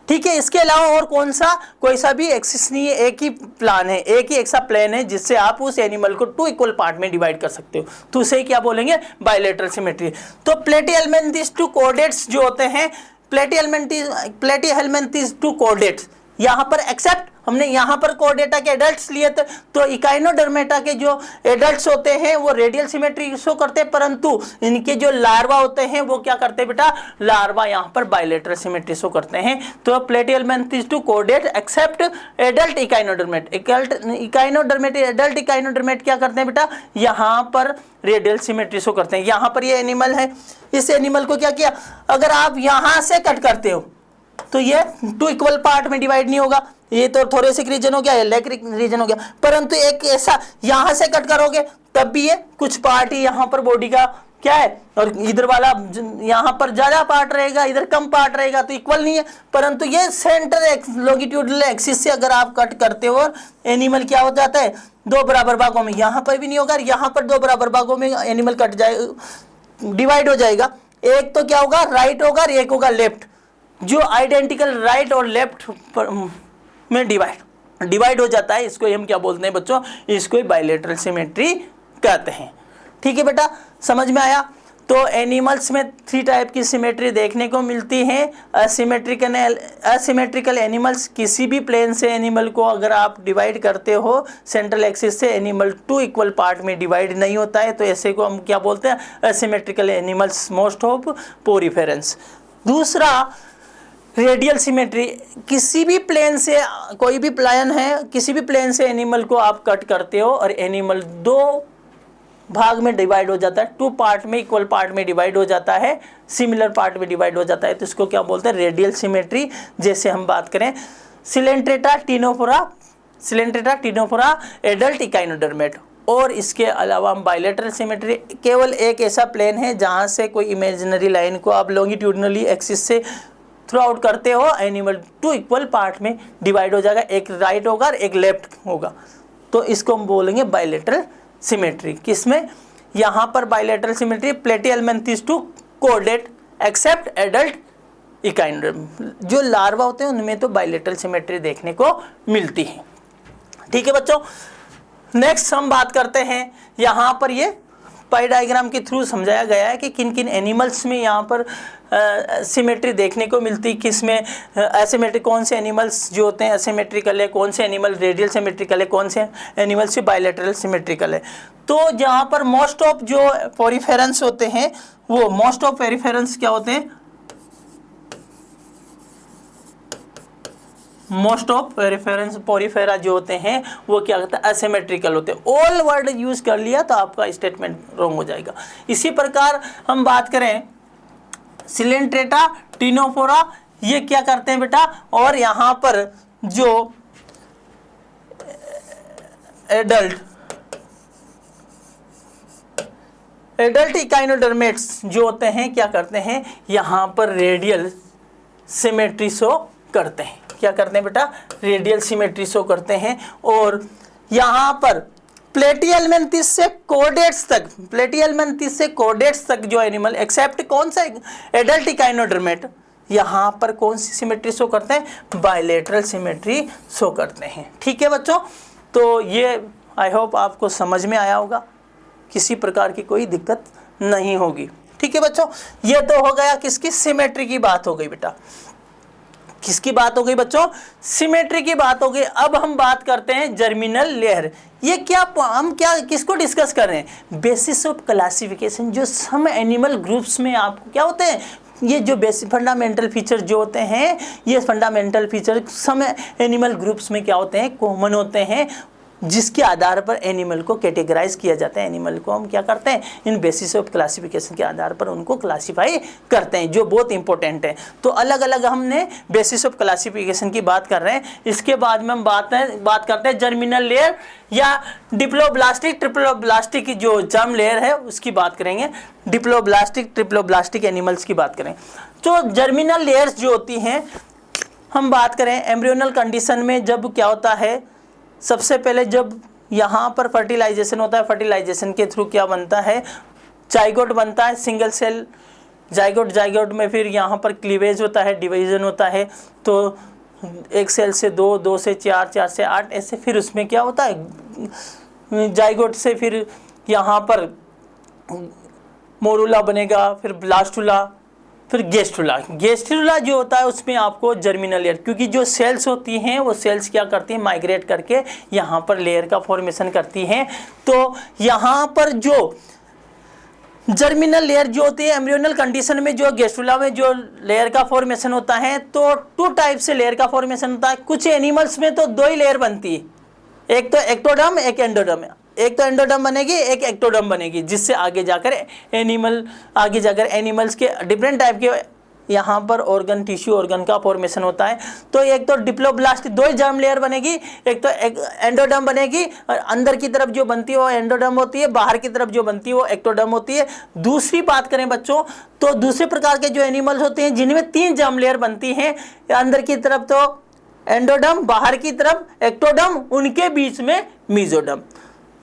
ठीक है, इसके अलावा और कौन सा, कोई सा भी एक्सिस नहीं है, एक ही प्लान है, एक ही ऐसा प्लेन है जिससे आप उस एनिमल को 2 इक्वल पार्ट में डिवाइड कर सकते हो, तो उसे क्या बोलेंगे, बायलैटरल सिमेट्री। तो प्लेटिहेल्मिन्थेस 2 कोऑर्डिनेट्स जो होते हैं, प्लेटिहेल्मिन्थेस 2 कोऑर्डिनेट्स, यहाँ पर एक्सेप्ट हमने यहाँ पर कोऑर्डिनेटा के एडल्ट्स लिए थे, तो इकाइनोडर्मेटा के जो एडल्ट्स होते हैं वो रेडियल सिमेट्री शो करते हैं, परंतु इनके जो लार्वा होते हैं वो क्या करते हैं बेटा, लार्वा यहाँ पर बायलैटरल सिमेट्री शो करते हैं। तो प्लेटिहेल्मिन्थेस 2 कोऑर्डिनेट एक्सेप्ट एडल्ट इकाइनोडर्मेट, इकाइनोडर्मेट एडल्ट इकाइनोडर्मेट क्या करते हैं बेटा, यहाँ पर रेडियल सिमेट्री शो करते हैं। यहाँ पर ये एनिमल है, इस एनिमल को क्या किया, अगर आप यहाँ से कट करते हो तो ये 2 इक्वल पार्ट में डिवाइड नहीं होगा, ये तो थोरेसिक रीजन हो गया, ये लेग रीजन हो गया, परंतु एक ऐसा यहाँ से कट करोगे तब भी ये कुछ पार्ट ही यहाँ पर बॉडी का क्या है, और इधर वाला यहाँ पर ज्यादा पार्ट रहेगा, इधर कम पार्ट रहेगा, तो इक्वल नहीं है। परंतु ये सेंटर लॉन्गिट्यूडनल एक्सिस से अगर आप कट करते हो और एनिमल क्या हो जाता है, 2 बराबर भागों में, यहाँ पर भी नहीं होगा, यहाँ पर 2 बराबर भागों में एनिमल कट जाए, डिवाइड हो जाएगा। एक तो क्या होगा, राइट होगा और एक होगा लेफ्ट, जो आइडेंटिकल राइट और लेफ्ट में डिवाइड हो जाता है, इसको हम क्या बोलते हैं बच्चों, इसको बायलैटरल सिमेट्री कहते हैं। ठीक है बेटा, समझ में आया। तो एनिमल्स में 3 टाइप की सिमेट्री देखने को मिलती है। असिमेट्रिकल एनिमल्स, किसी भी प्लेन से एनिमल को अगर आप डिवाइड करते हो सेंट्रल एक्सिस से, एनिमल 2 इक्वल पार्ट में डिवाइड नहीं होता है, तो ऐसे को हम क्या बोलते हैं, असिमेट्रिकल एनिमल्स मोस्ट ऑफ पोरिफेरेंस। दूसरा रेडियल सिमेट्री, किसी भी प्लेन से, कोई भी प्लेन है, किसी भी प्लेन से एनिमल को आप कट करते हो और एनिमल 2 भाग में डिवाइड हो जाता है, 2 पार्ट में, इक्वल पार्ट में डिवाइड हो जाता है, सिमिलर पार्ट में डिवाइड हो जाता है, तो इसको क्या बोलते हैं, रेडियल सिमेट्री। जैसे हम बात करें सिलेंट्रेटा टिनोफोरा एडल्ट इकाइनोडर्मेट, और इसके अलावा हम बायलैटरल सिमेट्री, केवल एक ऐसा प्लेन है जहाँ से कोई इमेजिनरी लाइन को आप लॉन्गिट्यूडनली एक्सिस से थ्रू आउट करते हो, एनिमल 2 इक्वल पार्ट में डिवाइड हो जाएगा, एक राइट होगा और एक लेफ्ट होगा, तो इसको हम बोलेंगे बायलैटरल सिमेट्री। किसमें, यहाँ पर bilateral symmetry Platyhelminthes 2 coordinate except adult echinoderm, जो लार्वा होते हैं उनमें तो बायलैटरल सिमेट्री देखने को मिलती है। ठीक है बच्चों, नेक्स्ट हम बात करते हैं, यहाँ पर ये पाई डायग्राम के थ्रू समझाया गया है कि किन किन एनिमल्स में यहाँ पर सिमेट्री देखने को मिलती, किस में एसिमेट्रिक, कौन से एनिमल्स जो होते हैं एसिमेट्रिकल है, कौन से एनिमल रेडियल सिमेट्रिकल है, कौन से एनिमल्स से बायलैटरल सिमेट्रिकल है। तो जहाँ पर मोस्ट ऑफ जो पोरिफेरेंस होते हैं, वो मोस्ट ऑफ पोरिफेरेंस क्या होते हैं, मोस्ट ऑफ रेफरेंस पोरीफेरा जो होते हैं वो क्या कहते हैं, असिमेट्रिकल होते हैं। ऑल वर्ड यूज कर लिया तो आपका स्टेटमेंट रॉन्ग हो जाएगा। इसी प्रकार हम बात करें सिलेंट्रेटा, टिनोफोरा, ये क्या करते हैं बेटा, और यहाँ पर जो एडल्ट इकाइनोडर्मेट्स जो होते हैं क्या करते हैं, यहाँ पर रेडियल सिमेट्री शो करते हैं। क्या करते हैं बेटा, रेडियल सिमेट्री शो करते हैं। और यहाँ पर प्लेटिहेल्मिन्थेस से कोर्डेट्स तक, प्लेटिहेल्मिन्थेस से कोर्डेट्स तक जो एनिमल एक्सेप्ट कौन सा, एडल्ट इकाइनोडर्मेट, यहाँ पर कौन सी सिमेट्री शो करते हैं, बायलेटरल सिमेट्री शो करते हैं। ठीक है बच्चों, तो ये आई होप आपको समझ में आया होगा, किसी प्रकार की कोई दिक्कत नहीं होगी। ठीक है बच्चों, ये तो हो गया किसकी, सिमेट्री की बात हो गई बेटा। किसकी बात हो गई बच्चों, सिमेट्री की बात हो गई। अब हम बात करते हैं जर्मिनल लेयर। ये क्या, हम क्या किसको डिस्कस कर रहे हैं, बेसिस ऑफ क्लासिफिकेशन। जो सम एनिमल ग्रुप्स में आपको क्या होते हैं, ये जो बेसिक फंडामेंटल फीचर जो होते हैं, ये fundamental feature some animal groups में क्या होते हैं, कॉमन होते हैं, जिसके आधार पर एनिमल को कैटेगराइज किया जाता है। एनिमल को हम क्या करते हैं, इन बेसिस ऑफ क्लासिफिकेशन के आधार पर उनको क्लासिफाई करते हैं, जो बहुत इंपॉर्टेंट है। तो अलग अलग हमने बेसिस ऑफ क्लासिफिकेशन की बात कर रहे हैं। इसके बाद में हम बात करते हैं जर्मिनल लेयर या डिप्लोब्लास्टिक ट्रिप्लोब्लास्टिक जो जर्म लेयर है उसकी बात करेंगे। डिप्लोब्लास्टिक ट्रिप्लोब्लास्टिक एनिमल्स की बात करें तो जर्मिनल लेयर्स जो होती हैं, हम बात करें एम्ब्रियोनल कंडीशन में जब क्या होता है, सबसे पहले जब यहाँ पर फर्टिलाइजेशन होता है, फर्टिलाइजेशन के थ्रू क्या बनता है, जाइगोट बनता है, सिंगल सेल जाइगोट। जाइगोट में फिर यहाँ पर क्लीवेज होता है, डिवीजन होता है। तो एक सेल से 2, 2 से 4, 4 से 8, ऐसे फिर उसमें क्या होता है, जाइगोट से फिर यहाँ पर मोरूला बनेगा, फिर ब्लास्टुला, फिर गेस्टुला। गेस्टुला जो होता है उसमें आपको जर्मिनल लेयर, क्योंकि जो सेल्स होती हैं वो सेल्स क्या करती हैं, माइग्रेट करके यहाँ पर लेयर का फॉर्मेशन करती हैं। तो यहाँ पर जो जर्मिनल लेयर जो होती है एम्ब्रियोनल कंडीशन में, जो गेस्टुला में जो लेयर का फॉर्मेशन होता है, तो 2 टाइप से लेयर का फॉर्मेशन होता है। कुछ एनिमल्स में तो 2 ही लेयर बनती है, एक तो एक्टोडर्म, एक एंडोडर्म। एक तो एंडोडर्म बनेगी, एक एक्टोडर्म बनेगी, जिससे आगे जाकर एनिमल्स के डिफरेंट टाइप के यहाँ पर ऑर्गन, टिश्यू ऑर्गन का फॉर्मेशन होता है। तो एक तो डिप्लोब्लास्ट 2 जर्म लेयर बनेगी, एक तो एंडोडर्म बनेगी, और अंदर की तरफ जो बनती है वो एंडोडर्म होती है, बाहर की तरफ जो बनती है वो एक्टोडर्म होती है। दूसरी बात करें बच्चों, तो दूसरे प्रकार के जो एनिमल्स होते हैं जिनमें 3 जर्म लेयर बनती हैं, अंदर की तरफ तो एंडोडर्म, बाहर की तरफ एक्टोडर्म, उनके बीच में मीजोडर्म।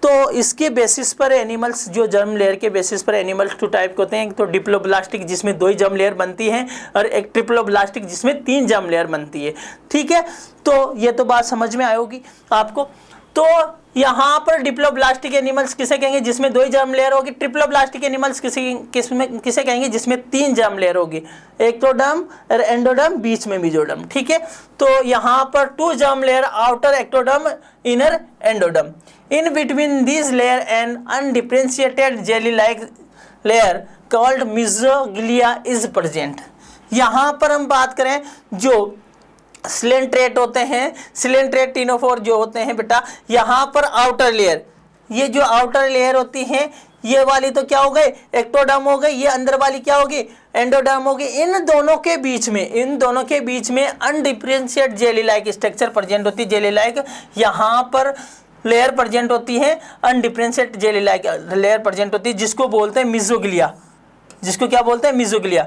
तो इसके बेसिस पर एनिमल्स, जो जर्म लेयर के बेसिस पर एनिमल्स 2 टाइप के होते हैं। एक तो डिप्लोब्लास्टिक जिसमें 2 ही जर्म लेयर बनती हैं, और एक ट्रिप्लोब्लास्टिक जिसमें 3 जर्म लेयर बनती है। ठीक है, तो ये तो बात समझ में आएगी आपको। तो यहाँ पर डिप्लोब्लास्टिक एनिमल्स किसे कहेंगे, जिसमें 2 ही जर्म लेयर होगी। ट्रिप्लोब्लास्टिक एनिमल्स किसे कहेंगे, जिसमें 3 जर्म लेयर होगी, एक्टोडर्म, एंडोडर्म, बीच में मीजोडर्म। ठीक है, तो यहाँ पर 2 germ layer, outer ectoderm, inner endoderm. In between these layer an undifferentiated jelly-like layer called mesoglea is present। यहाँ पर हम बात करें जो सिलेंट्रेट होते हैं, सिलेंट्रेट टिनोफोर जो होते हैं बेटा, यहाँ पर आउटर लेयर, ये जो आउटर लेयर होती है, ये वाली तो क्या हो गई, एक्टोडर्म हो गई, ये अंदर वाली क्या होगी, एंडोडर्म होगी। इन दोनों के बीच में अनडिफरेंशिएट जेली लाइक स्ट्रक्चर प्रेजेंट होती है। जेली लाइक यहाँ पर लेयर प्रेजेंट होती है, अनडिफरेंशिएट जेली लाइक लेयर प्रेजेंट होती है, जिसको बोलते हैं मिजोग्लिया। जिसको क्या बोलते हैं, मिजोग्लिया।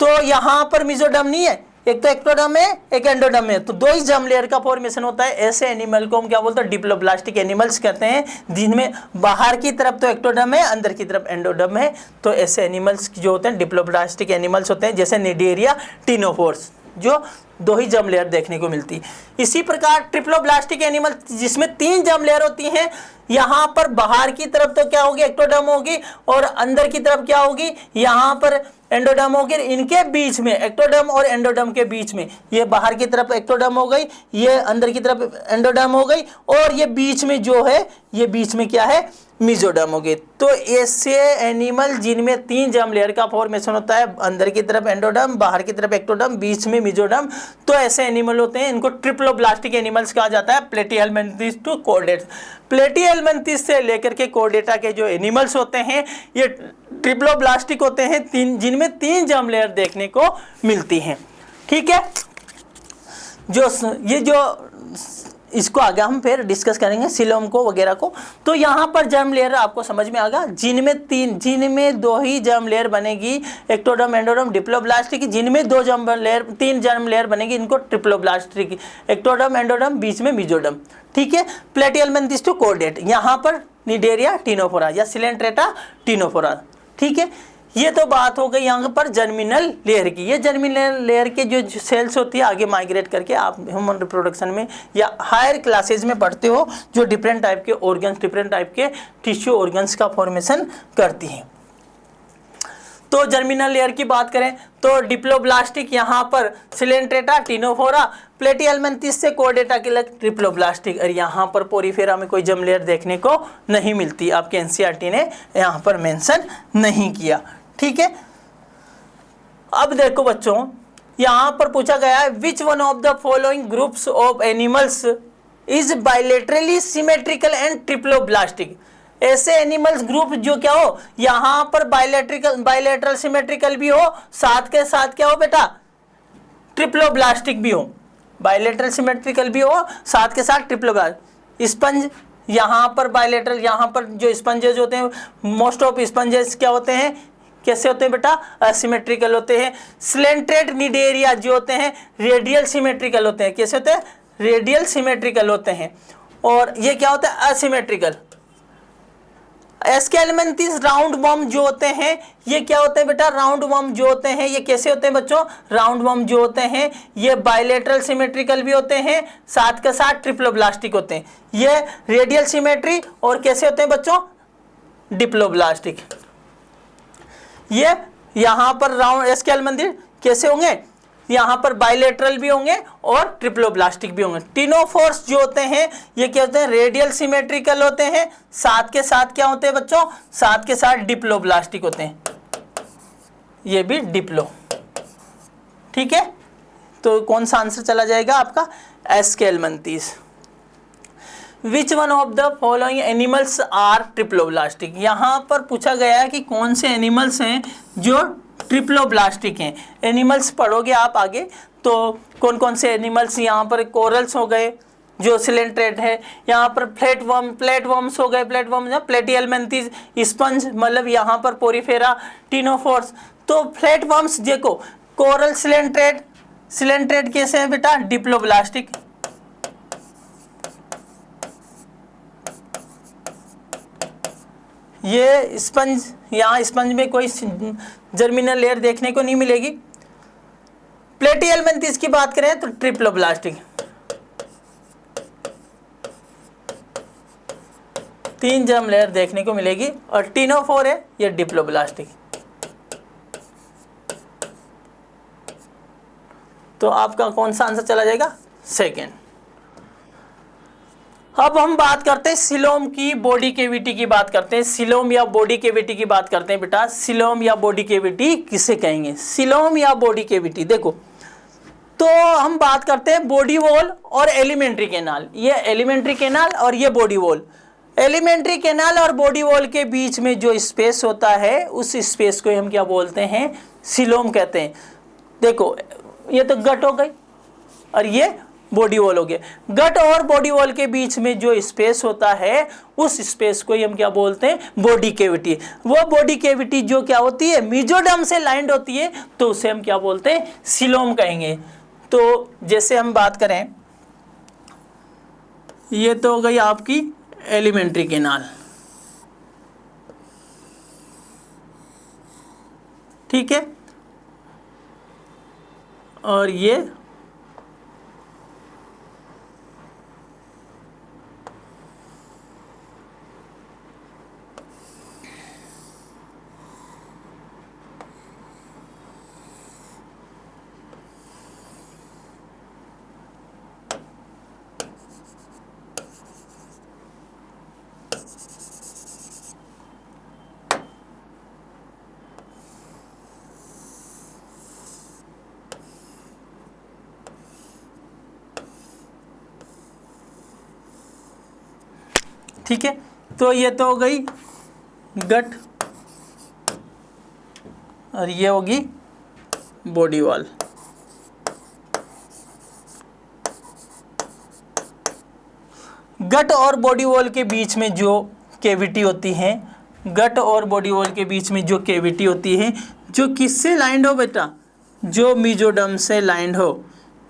तो यहाँ पर मिजोडर्म नहीं है, एक तो एक्टोडर्म है, एक एंडोडर्म है, तो 2 ही जर्म लेयर का फॉर्मेशन होता है। ऐसे एनिमल को हम क्या बोलते हैं, डिप्लोब्लास्टिक एनिमल्स कहते हैं, जिनमें बाहर की तरफ तो एक्टोडर्म है, अंदर की तरफ एंडोडर्म है। तो ऐसे एनिमल्स जो होते हैं डिप्लोब्लास्टिक एनिमल्स होते हैं, जैसे निडेरिया, टिनोफोर्स, जो 2 ही जर्म लेयर देखने को मिलती। इसी प्रकार ट्रिप्लोब्लास्टिक एनिमल जिसमें 3 जर्म लेयर होती हैं, यहाँ पर बाहर की तरफ तो क्या होगी, एक्टोडर्म होगी, और अंदर की तरफ क्या होगी, यहाँ पर एंडोडर्म होगी। इनके बीच में, एक्टोडर्म और एंडोडर्म के बीच में, ये बाहर की तरफ एक्टोडर्म हो गई, ये अंदर की तरफ एंडोडर्म हो गई, और ये बीच में जो है, ये बीच में क्या है, मीजोडर्म हो गए। तो ऐसे एनिमल जिनमें 3 जर्म लेयर का फॉर्मेशन होता है, अंदर की तरफ एंडोडर्म, बाहर की तरफ एक्टोडर्म, बीच में मीजोडर्म, तो ऐसे एनिमल होते हैं, इनको ट्रिप्लोब्लास्टिक एनिमल्स कहा जाता है। प्लेटीहेल्मिन्थेस टू कॉर्डेट्स, प्लेटीहेल्मिन्थेस से लेकर के कॉर्डेटा के जो एनिमल्स होते हैं ये ट्रिप्लोब्लास्टिक होते हैं, जिनमें 3 जर्म लेयर देखने को मिलती हैं। ठीक है, इसको आगे हम फिर डिस्कस करेंगे सिलोम को वगैरह को। तो यहाँ पर जर्म लेयर आपको समझ में आएगा, जिनमें 2 ही जर्म लेयर बनेगी, एक्टोडर्म, एंडोडर्म, डिप्लोब्लास्टिक। जिनमें 3 जर्म लेयर बनेगी, इनको ट्रिप्लोब्लास्टिक, एक्टोडर्म, एंडोडर्म, बीच में मीजोडर्म। ठीक है, प्लेटीहेल्मिन्थेस टू कॉर्डेट, यहाँ पर निडेरिया टिनोफोरा या सिलेंट्रेटा टिनोफोरा। ठीक है, ये तो बात हो गई यहाँ पर जर्मिनल लेयर की। ये जर्मिनल लेयर के जो सेल्स होती है आगे माइग्रेट करके आप ह्यूमन रिप्रोडक्शन में या हायर क्लासेज में पढ़ते हो, जो डिफरेंट टाइप के ऑर्गन्स, डिफरेंट टाइप के टिश्यू ऑर्गन्स का फॉर्मेशन करती हैं। तो जर्मिनल लेयर की बात करें तो डिप्लोब्लास्टिक यहाँ पर सिलेंट्रेटा टिनोफोरा, प्लेटीहेल्मिन्थेस से कॉर्डेटा के लग ट्रिप्लोब्लास्टिक, और यहाँ पर पोरीफेरा में कोई जर्म लेयर देखने को नहीं मिलती, आपके एनसीईआरटी ने यहाँ पर मेंशन नहीं किया। ठीक है, अब देखो बच्चों, यहाँ पर पूछा गया है विच one of the following groups of animals is bilaterally symmetrical and triploblastic. ऐसे एनिमल्स ग्रुप जो क्या हो, यहाँ पर बायलेटरल सिमेट्रिकल भी हो, साथ के साथ क्या हो बेटा, ट्रिप्लोब्लास्टिक भी हो। बायलेटरल सिमेट्रिकल भी हो, साथ के साथ ट्रिप्लोब्लास्टिक। स्पंज यहाँ पर बायलेटरल, यहाँ पर जो स्पंजेस होते हैं, मोस्ट ऑफ स्पंजेस क्या होते हैं, कैसे होते हैं बेटा, असिमेट्रिकल होते हैं। सिलेंट्रेट निडेरिया जो होते हैं रेडियल सिमेट्रिकल होते हैं। कैसे होते हैं, रेडियल सिमेट्रिकल होते हैं। और ये क्या होता है, असिमेट्रिकल। एस्केल्मेंथिस राउंड वर्म जो होते हैं, ये क्या होते हैं बेटा, राउंड वर्म जो होते हैं, ये कैसे होते हैं बच्चों, राउंड वर्म जो होते हैं ये बायलेटरल सिमेट्रिकल भी होते हैं, साथ के साथ ट्रिप्लोब्लास्टिक होते हैं। ये रेडियल सिमेट्री, और कैसे होते हैं बच्चों, डिप्लोब्लास्टिक। ये यहाँ पर राउंड एस्केल्मेंथिस कैसे होंगे, यहाँ पर बायलेटरल भी होंगे और ट्रिप्लोब्लास्टिक भी होंगे। टिनोफोर्स जो होते हैं ये क्या होते हैं, रेडियल सिमेट्रिकल होते हैं, साथ के साथ क्या होते हैं बच्चों, साथ के साथ डिप्लोब्लास्टिक होते हैं, ये भी डिप्लो। ठीक है, तो कौन सा आंसर चला जाएगा आपका, Aschelminthes. Which one of the following animals are triploblastic. यहाँ पर पूछा गया है कि कौन से एनिमल्स हैं जो ट्रिप्लोब्लास्टिक हैं। एनिमल्स पढ़ोगे आप आगे तो कौन कौन से एनिमल्स, यहाँ पर कोरल्स हो गए जो सिलेंट्रेट है, यहाँ पर प्लेटवर्म्स हो गए, प्लेटीहेल्मिन्थेस, स्पंज मतलब यहाँ पर पोरीफेरा, टिनोफोर्स। तो प्लेटवर्म्स देखो, कोरल सिलेंट्रेट कैसे है बेटा, डिप्लोब्लास्टिक। ये स्पंज, यहाँ स्पंज में कोई जर्मिनल लेयर देखने को नहीं मिलेगी। प्लेटीहेल्मिन्थेस की बात करें तो ट्रिप्लोब्लास्टिक, 3 जर्म लेयर देखने को मिलेगी, और टिनोफोर है ये डिप्लोब्लास्टिक। तो आपका कौन सा आंसर चला जाएगा, सेकेंड। अब हम बात करते हैं सिलोम की बॉडी कैविटी की बात करते हैं। सिलोम या बॉडी कैविटी की बात करते हैं बेटा। सिलोम या बॉडी कैविटी किसे कहेंगे, सिलोम या बॉडी कैविटी। देखो तो हम बात करते हैं बॉडी वॉल और एलिमेंट्री कैनाल। ये एलिमेंट्री कैनाल और ये बॉडी वॉल। एलिमेंट्री कैनाल और बॉडी वॉल के बीच में जो स्पेस होता है उस स्पेस को हम क्या बोलते हैं, सिलोम कहते हैं। देखो ये तो गट हो गई और ये बॉडी वॉल हो गया। गट और बॉडी वॉल के बीच में जो स्पेस होता है उस स्पेस को हम क्या बोलते हैं, बॉडी कैविटी। वो बॉडी कैविटी जो क्या होती है, मेसोडर्म से लाइंड होती है, तो उसे हम क्या बोलते हैं, सिलोम कहेंगे। तो जैसे हम बात करें, ये तो हो गई आपकी एलिमेंट्री कैनाल, ठीक है, और ये ठीक है, तो ये तो हो गई गट और ये होगी बॉडी वॉल। गट और बॉडी वॉल के बीच में जो कैविटी होती है, गट और बॉडी वॉल के बीच में जो कैविटी होती है, जो किससे लाइंड हो बेटा, जो मेसोडर्म से लाइंड हो,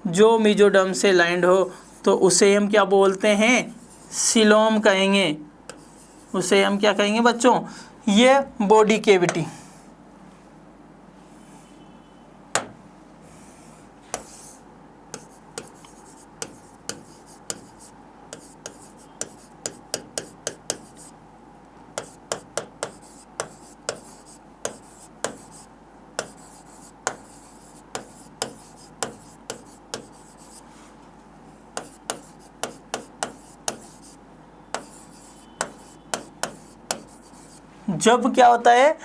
जो मेसोडर्म से लाइंड हो, तो उसे हम क्या बोलते हैं, सीलोम कहेंगे। उसे हम क्या कहेंगे बच्चों, ये बॉडी कैविटी। जब क्या होता है,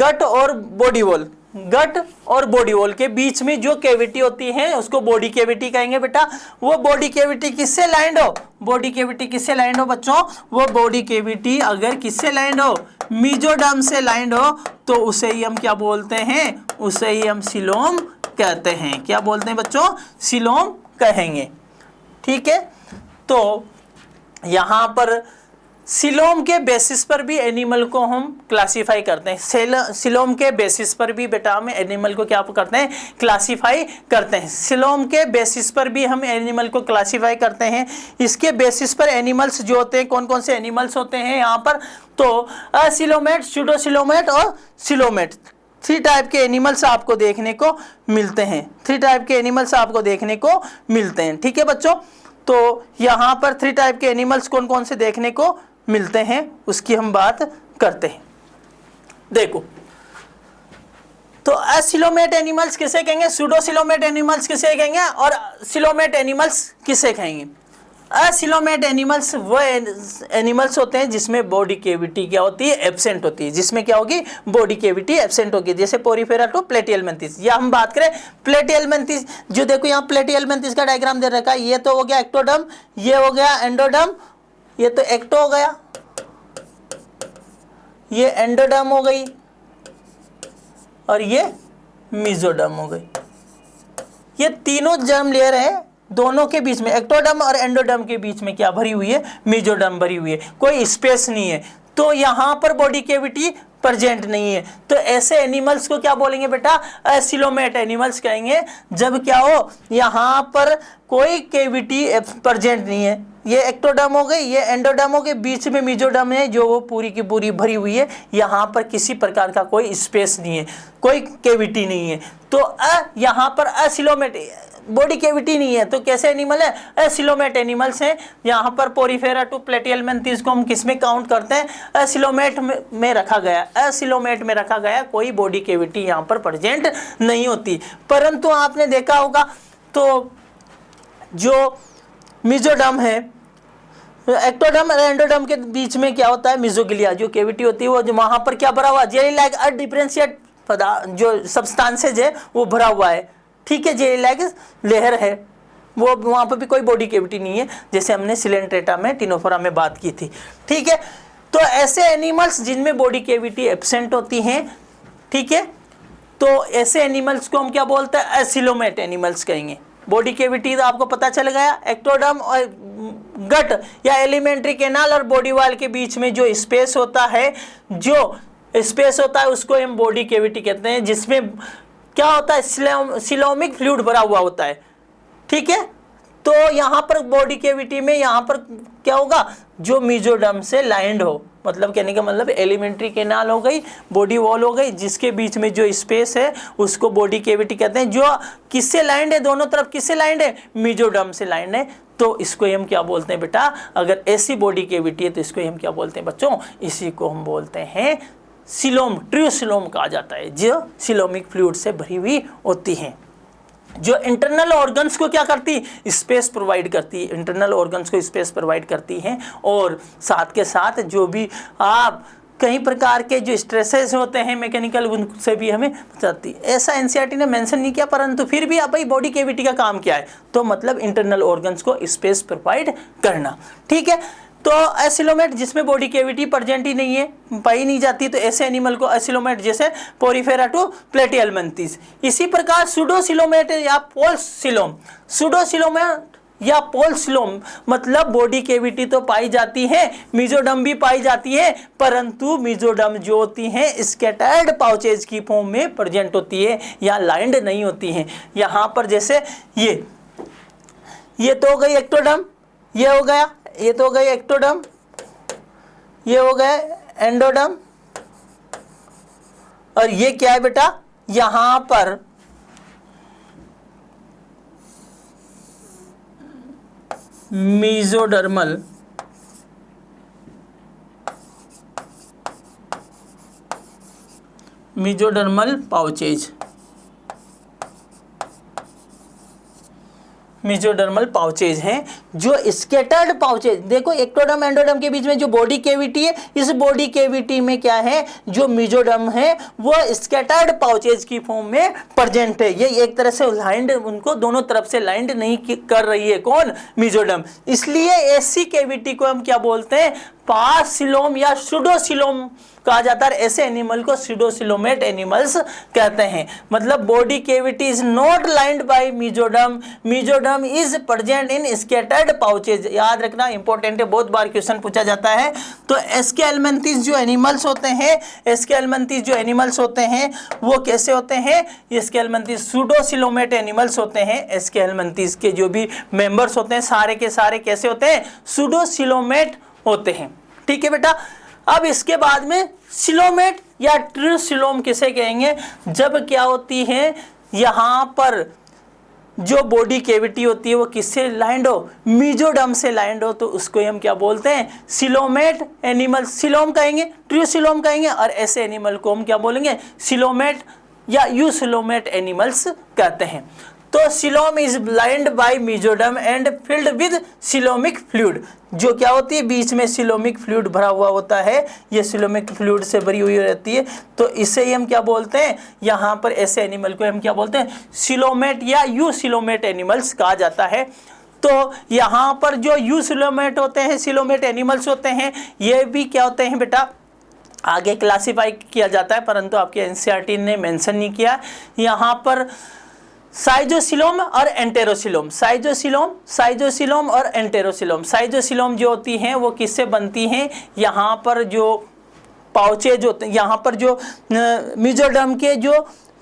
गट और बॉडी वॉल, गट और बॉडी वॉल के बीच में जो कैविटी होती है उसको बॉडी कैविटी कहेंगे बेटा। वो बॉडी कैविटी किससे लाइंड हो, बॉडी कैविटी किससे लाइंड हो बच्चों, वो बॉडी कैविटी अगर किससे लाइंड हो, मेसोडर्म से लाइंड हो, तो उसे ही हम क्या बोलते हैं, उसे ही हम सीलोम कहते हैं। क्या बोलते हैं बच्चों, सीलोम कहेंगे। ठीक है, तो यहाँ पर सीलोम के बेसिस पर भी एनिमल को हम क्लासिफाई करते हैं। सीलोम के बेसिस पर भी बेटा हम एनिमल को क्या करते हैं, क्लासिफाई करते हैं। सीलोम के बेसिस पर भी हम एनिमल को क्लासिफाई करते हैं। इसके बेसिस पर एनिमल्स जो होते हैं, कौन कौन से एनिमल्स होते हैं यहाँ पर, तो असिलोमेट, स्यूडोसिलोमेट और सिलोमेट, 3 टाइप के एनिमल्स आपको देखने को मिलते हैं। 3 टाइप के एनिमल्स आपको देखने को मिलते हैं। ठीक है बच्चों, तो यहाँ पर 3 टाइप के एनिमल्स कौन कौन से देखने को मिलते हैं उसकी हम बात करते हैं। देखो, तो असिलोमेट एनिमल्स किसे कहेंगे, सूडोसिलोमेट एनिमल्स किसे कहेंगे और सिलोमेट एनिमल्स किसे कहेंगे। असिलोमेट एनिमल्स वो एनिमल्स होते हैं जिसमें बॉडी कैविटी क्या होती है, एब्सेंट होती है, जिसमें क्या होगी, बॉडी कैविटी एब्सेंट होगी, जैसे पोरीफेरा टू प्लेटिहेलमिन्थेस। या हम बात करें प्लेटिहेलमिन्थेस, जो देखो यहाँ प्लेटिहेलमिन्थेस का डायग्राम दे रखा है, ये तो हो गया एक्टोडर्म, ये हो गया एंडोडर्म, ये तो एक्टो हो गया, ये एंडोडर्म हो गई और ये मेसोडर्म हो गई। ये तीनों जर्म लेयर है, दोनों के बीच में, एक्टोडर्म और एंडोडर्म के बीच में क्या भरी हुई है, मेसोडर्म भरी हुई है, कोई स्पेस नहीं है, तो यहाँ पर बॉडी कैविटी प्रेजेंट नहीं है। तो ऐसे एनिमल्स को क्या बोलेंगे बेटा, असिलोमेट एनिमल्स कहेंगे, जब क्या हो, यहाँ पर कोई कैविटी प्रेजेंट नहीं है। ये एक्टोडर्म हो गई, ये एंडोडर्म हो गई, बीच में मेसोडर्म है जो वो पूरी की पूरी भरी हुई है, यहाँ पर किसी प्रकार का कोई स्पेस नहीं है, कोई कैविटी नहीं है। तो यहाँ पर असिलोमेट बॉडी कैविटी नहीं है, तो कैसे एनिमल है, असिलोमेट एनिमल्स हैं। यहाँ पर पोरीफेरा टू प्लेटिहेलमिन्थेस को हम किस में काउंट करते हैं, असिलोमेट में रखा गया, असिलोमेट में रखा गया, कोई बॉडी कैविटी यहाँ पर प्रेजेंट नहीं होती। परंतु आपने देखा होगा तो जो मेसोडर्म है, एक्टोडर्म और एंडोडर्म के बीच में क्या होता है, मेसोग्लिया जो कैविटी होती है, वो जो वहाँ पर क्या भरा हुआ, जेली लाइक अनडिफरेंशिएट जो सब्सटेंसेज है वो भरा हुआ है। ठीक है, जेली लाइक लेयर है, वो वहाँ पर भी कोई बॉडी कैविटी नहीं है, जैसे हमने सिलेंट्रेटा में, टिनोफोरा में बात की थी। ठीक है, तो ऐसे एनिमल्स जिनमें बॉडी कैविटी एब्सेंट होती हैं, ठीक है, तो ऐसे एनिमल्स को हम क्या बोलते हैं, असिलोमेट एनिमल्स कहेंगे। बॉडी कैविटी तो आपको पता चल गया, एक्टोडर्म और गट या एलिमेंट्री कैनाल और बॉडी वॉल के बीच में जो स्पेस होता है, जो स्पेस होता है उसको हम बॉडी कैविटी कहते हैं, जिसमें क्या होता है, सीलोमिक फ्लूइड भरा हुआ होता है। ठीक है, तो यहाँ पर बॉडी कैविटी में यहाँ पर क्या होगा, जो मेसोडर्म से लाइंड हो, मतलब कहने का मतलब एलिमेंट्री कैनाल हो गई, बॉडी वॉल हो गई, जिसके बीच में जो स्पेस है उसको बॉडी कैविटी कहते हैं। जो किससे लाइंड है, दोनों तरफ किससे लाइंड है, मेसोडर्म से लाइंड है, तो इसको हम क्या बोलते हैं बेटा, अगर ऐसी बॉडी कैविटी है तो इसको हम क्या बोलते हैं बच्चों, इसी को हम बोलते हैं सीलोम, ट्रू सीलोम कहा जाता है, जो सीलोमिक फ्लूइड से भरी हुई होती हैं, जो इंटरनल ऑर्गन्स को क्या करती, स्पेस प्रोवाइड करती है, इंटरनल ऑर्गन्स को स्पेस प्रोवाइड करती हैं, और साथ के साथ जो भी आप कई प्रकार के जो स्ट्रेसेस होते हैं मैकेनिकल, उनसे भी हमें बताती है। ऐसा एनसीईआरटी ने मेंशन नहीं किया, परंतु फिर भी अब भाई बॉडी कैविटी का काम क्या है, तो मतलब इंटरनल ऑर्गन्स को स्पेस प्रोवाइड करना। ठीक है, तो एसिलोमेट जिसमें बॉडी कैविटी प्रेजेंट ही नहीं है, पाई नहीं जाती, तो ऐसे एनिमल को एसिलोमेट जैसे पोरीफेरा टू प्लेटिहेल्मिन्थस। इसी प्रकार सूडोसिलोमेट या पोलसिलोम, सूडोसिलोमेट या पोलसिलोम मतलब बॉडी कैविटी तो पाई जाती है, मेसोडर्म भी पाई जाती है, परंतु मेसोडर्म जो होती है स्कैटर्ड पाउचेज की फॉर्म में प्रेजेंट होती है या लाइंड नहीं होती हैं। यहाँ पर जैसे ये तो हो गई एक्टोडर्म, ये हो गया, ये तो हो गई एक्टोडर्म, ये हो गए एंडोडर्म, और ये क्या है बेटा, यहां पर मेसोडर्मल पाउचेज, मेसोडर्मल पाउचेज हैं जो स्कैटर्ड पाउचेज। देखो एक्टोडर्म एंडोडर्म के बीच में जो बॉडी कैविटी है, इस बॉडी कैविटी में क्या है, जो मेसोडर्म है वो स्कैटर्ड पाउचेज की फॉर्म में प्रेजेंट है। ये एक तरह से लाइंड, उनको दोनों तरफ से लाइंड नहीं कर रही है, कौन, मेसोडर्म। इसलिए ऐसी कैविटी को हम क्या बोलते हैं, पार्सिलोम या सूडोसिलोम कहा जाता है। ऐसे एनिमल को सूडोसिलोमेट एनिमल्स कहते हैं। मतलब body cavity is not lined by mesoderm, mesoderm is present in scattered pouches. याद रखना इंपॉर्टेंट है, बहुत बार क्वेश्चन पूछा जाता है। तो एस्केलमेंथिस जो एनिमल्स होते हैं, एस्केलमेंथिस जो एनिमल्स होते हैं वो कैसे होते हैं, एस्केलमेंथिस सूडोसिलोमेट एनिमल्स होते हैं। एस्केलमेंथिस के जो भी मेंबर्स होते हैं सारे के सारे कैसे होते हैं, सूडोसिलोमेट होते हैं। ठीक है बेटा, अब इसके बाद में सिलोमेट या ट्रूसिलोम किसे कहेंगे, जब क्या होती है, यहां पर जो बॉडी कैविटी होती है वो किससे लाइंड हो, मेसोडर्म से लाइंड हो, तो उसको हम क्या बोलते हैं, सिलोमेट एनिमल, सिलोम कहेंगे, ट्रूसिलोम कहेंगे, और ऐसे एनिमल को हम क्या बोलेंगे, सिलोमेट या यूसिलोमेट एनिमल्स कहते हैं। तो coelom is lined by mesoderm and filled with coelomic fluid. जो क्या होती है, बीच में सिलोमिक फ्लूइड भरा हुआ होता है, ये सिलोमिक फ्लूइड से भरी हुई रहती है, तो इसे ही हम क्या बोलते हैं, यहाँ पर ऐसे एनिमल को हम क्या बोलते हैं, सिलोमेट या यूसिलोमेट एनिमल्स कहा जाता है। तो यहाँ पर जो यूसिलोमेट होते हैं, सिलोमेट एनिमल्स होते हैं, ये भी क्या होते हैं बेटा, आगे क्लासीफाई किया जाता है, परंतु आपके एनसीईआरटी ने मेंशन नहीं किया। यहाँ पर साइजोसिलोम और एंटेरोसिलोम, साइजोसिलोम और एंटेरोसिलोम। साइजोसिलोम जो होती हैं वो किससे बनती हैं, यहाँ पर जो पाउचेज होते हैं, यहाँ पर जो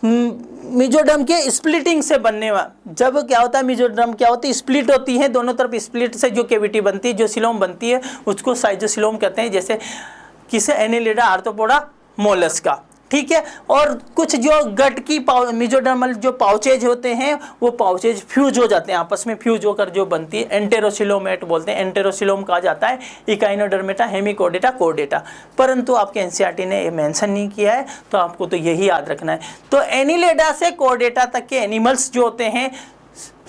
मेसोडर्म के स्प्लिटिंग से बनने वाला, जब क्या होता है, मेसोडर्म क्या होती है, स्प्लिट होती है, दोनों तरफ स्प्लिट से जो कैविटी बनती है, जो सिलोम बनती है, उसको साइजोसिलोम कहते हैं। जैसे किसे, एनिलिडा, आर्थ्रोपोडा, मोलस्का। ठीक है, और कुछ जो गट की मेसोडर्मल जो पाउचेज होते हैं वो पाउचेज फ्यूज हो जाते हैं, आपस में फ्यूज होकर जो बनती है, एंटेरोसिलोमेट बोलते हैं। एंटेरोसिलोम कहा जाता है इकाइनोडर्मेटा, हेमिकोडेटा, कोडेटा, परंतु आपके एनसीईआरटी ने ये मेंशन नहीं किया है, तो आपको तो यही याद रखना है। तो एनिलेडा से कोडेटा तक के एनिमल्स जो होते हैं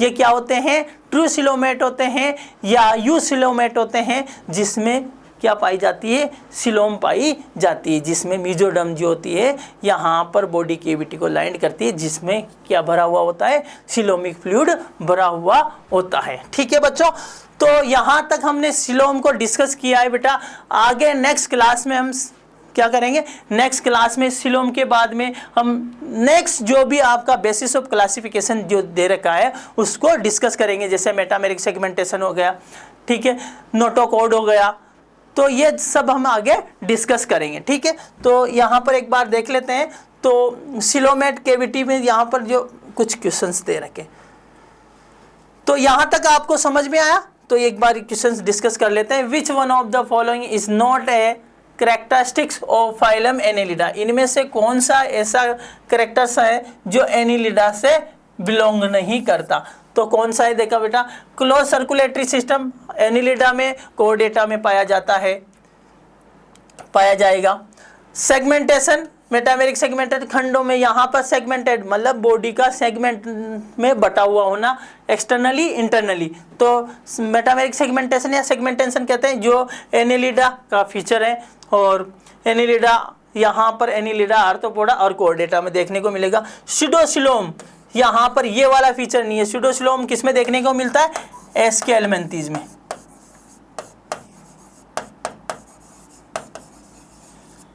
ये क्या होते हैं, ट्रूसिलोमेट होते हैं या यूसिलोमेट होते हैं, जिसमें क्या पाई जाती है, सिलोम पाई जाती है, जिसमें मेसोडर्म जो होती है यहाँ पर बॉडी कैविटी को लाइंड करती है, जिसमें क्या भरा हुआ होता है, सिलोमिक फ्लूइड भरा हुआ होता है। ठीक है बच्चों, तो यहाँ तक हमने सिलोम को डिस्कस किया है बेटा। आगे नेक्स्ट क्लास में हम क्या करेंगे, नेक्स्ट क्लास में सिलोम के बाद में हम नेक्स्ट जो भी आपका बेसिस ऑफ क्लासिफिकेशन जो दे रखा है उसको डिस्कस करेंगे। जैसे मेटामेरिक सेगमेंटेशन हो गया, ठीक है, नोटोकॉर्ड हो गया, तो ये सब हम आगे डिस्कस करेंगे। ठीक है, तो यहाँ पर एक बार देख लेते हैं। तो सिलोमेट कैविटी में यहाँ पर जो कुछ क्वेश्चंस दे रखे, तो यहाँ तक आपको समझ में आया, तो एक बार क्वेश्चंस डिस्कस कर लेते हैं। विच one of the following is not a characteristics of phylum Annelida. इनमें से कौन सा ऐसा कैरेक्टर्स है जो एनिलिडा से बिलोंग नहीं करता, तो कौन सा है, देखा बेटा, क्लोज सर्कुलेटरी सिस्टम एनिलिडा में, कोडेटा में पाया जाता है, पाया जाएगा। सेगमेंटेशन मेटामेरिक सेगमेंटेड खंडों में यहाँ पर सेगमेंटेड मतलब बॉडी का सेगमेंट में बटा हुआ होना, एक्सटर्नली इंटरनली। तो मेटामेरिक सेगमेंटेशन या सेगमेंटेशन कहते हैं, जो एनिलिडा का फीचर है। और एनिलिडा यहाँ पर एनिलिडा, आर्थ्रोपोडा और कोर्डेटा में देखने को मिलेगा। स्यूडोसिलोम यहाँ पर ये वाला फीचर नहीं है। स्यूडोसिलोम किस में देखने को मिलता है? एस्केलमेंथीज में।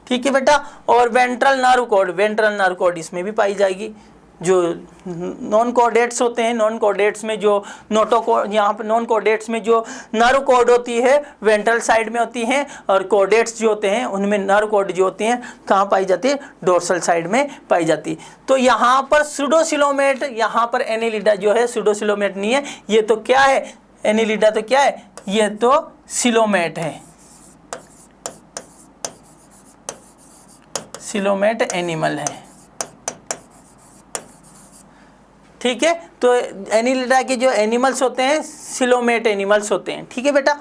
ठीक है बेटा। और वेंट्रल नर्व कॉर्ड इसमें भी पाई जाएगी। जो नॉन कॉर्डेट्स होते हैं, नॉन कॉर्डेट्स में जो यहाँ पर नॉन कॉर्डेट्स में जो नर्व कॉर्ड होती है वेंट्रल साइड में होती हैं, और कॉर्डेट्स जो होते हैं उनमें नर्व कॉर्ड जो होती हैं कहाँ पाई जाती है? डोर्सल साइड में पाई जाती है। तो यहाँ पर स्यूडोसिलोमेट, यहाँ पर एनिलिडा जो है स्यूडोसिलोमेट नहीं है। ये तो क्या है? एनिलिडा तो क्या है? ये तो सिलोमेट है, सिलोमेट एनिमल है। ठीक है। तो एनिलिडा के जो एनिमल्स होते हैं सिलोमेट एनिमल्स होते हैं। ठीक है बेटा।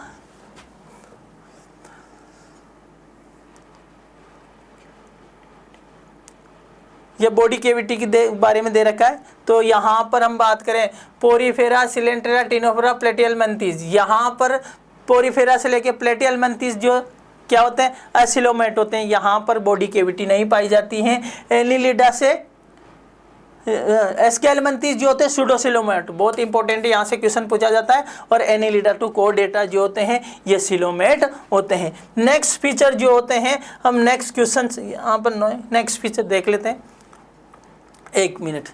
ये बॉडी कैविटी के बारे में दे रखा है। तो यहाँ पर हम बात करें पोरीफेरा, सिलेंट्रेरा, टिनोफेरा, प्लेटियलमंथीज। यहाँ पर पोरीफेरा से लेके प्लेटियलमंथीज जो क्या होते हैं? एसिलोमेट होते हैं। यहाँ पर बॉडी कैविटी नहीं पाई जाती है। एनिलिडा से एस्केलमेंथीज जो होते हैं स्यूडोसिलोमेट, बहुत इंपॉर्टेंट है, यहाँ से क्वेश्चन पूछा जाता है। और एनिलिडा टू कोर्डेटा जो होते हैं ये सिलोमेट होते हैं। नेक्स्ट फीचर जो होते हैं, हम नेक्स्ट क्वेश्चन यहाँ पर नेक्स्ट फीचर देख लेते हैं। एक मिनट,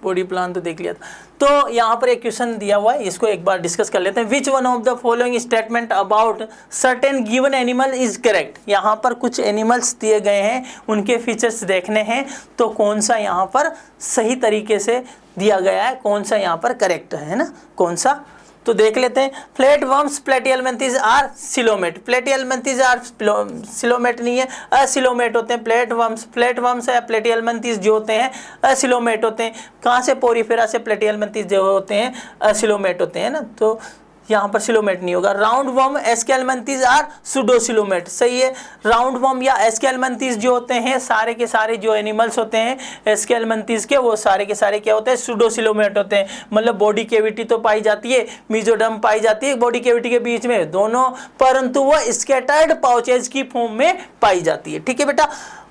बॉडी प्लान तो देख लिया था। तो यहाँ पर एक क्वेश्चन दिया हुआ है, इसको एक बार डिस्कस कर लेते हैं। विच one of the following statement about certain given animal is correct. यहाँ पर कुछ एनिमल्स दिए गए हैं, उनके फीचर्स देखने हैं, तो कौन सा यहाँ पर सही तरीके से दिया गया है, कौन सा यहाँ पर करेक्ट है ना, कौन सा। तो देख लेते हैं। Flatworms Platyhelminthes are coelomate. Platyhelminthes are coelomate नहीं है, असिलोमेट होते हैं। फ्लैटवर्म्स या प्लेटियलमंथीज जो होते हैं असिलोमेट होते हैं। कहाँ से? पोरीफेरा से प्लेटियलमंथीज जो होते हैं असिलोमेट होते हैं ना, तो यहाँ पर सिलोमेट नहीं होगा। Round worm Aschelminthes are pseudocoelomate, सही है। राउंड वर्म या एस्केलमेंथीज जो होते हैं, सारे के सारे जो एनिमल्स होते हैं एस्केलमेंथीज के, वो सारे के सारे क्या होते हैं? सुडोसिलोमेट होते हैं। मतलब बॉडी कैविटी तो पाई जाती है, मेसोडर्म पाई जाती है बॉडी कैविटी के बीच में दोनों, परंतु वह स्कैटर्ड पाउचेज की फॉर्म में पाई जाती है। ठीक है बेटा।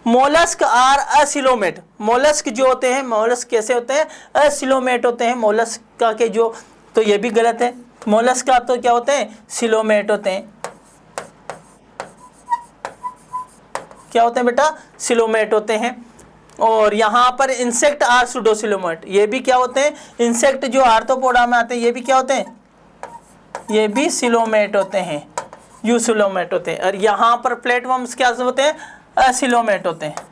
Mollusc are acoelomate. मोलस्क जो होते हैं, मोलस्क कैसे होते हैं? असिलोमेट होते हैं। मोलस्क का के जो, तो ये भी गलत है। मोलस्क का तो क्या होते हैं? सिलोमेट होते हैं। क्या होते हैं बेटा? सिलोमेट होते हैं। और यहाँ पर इंसेक्ट आर सुडोसिलोमेट, ये भी क्या होते हैं? इंसेक्ट जो आर्थ्रोपोडा में आते हैं ये भी क्या होते हैं? ये भी सिलोमेट होते हैं, यूसिलोमेट होते हैं। और यहाँ पर प्लेटवर्म्स क्या होते हैं? असिलोमेट होते हैं।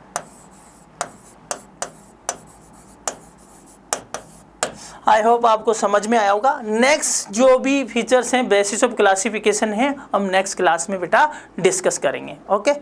आई होप आपको समझ में आया होगा। नेक्स्ट जो भी फीचर्स हैं, बेसिस ऑफ क्लासिफिकेशन है, हम नेक्स्ट क्लास में बेटा डिस्कस करेंगे। ओके।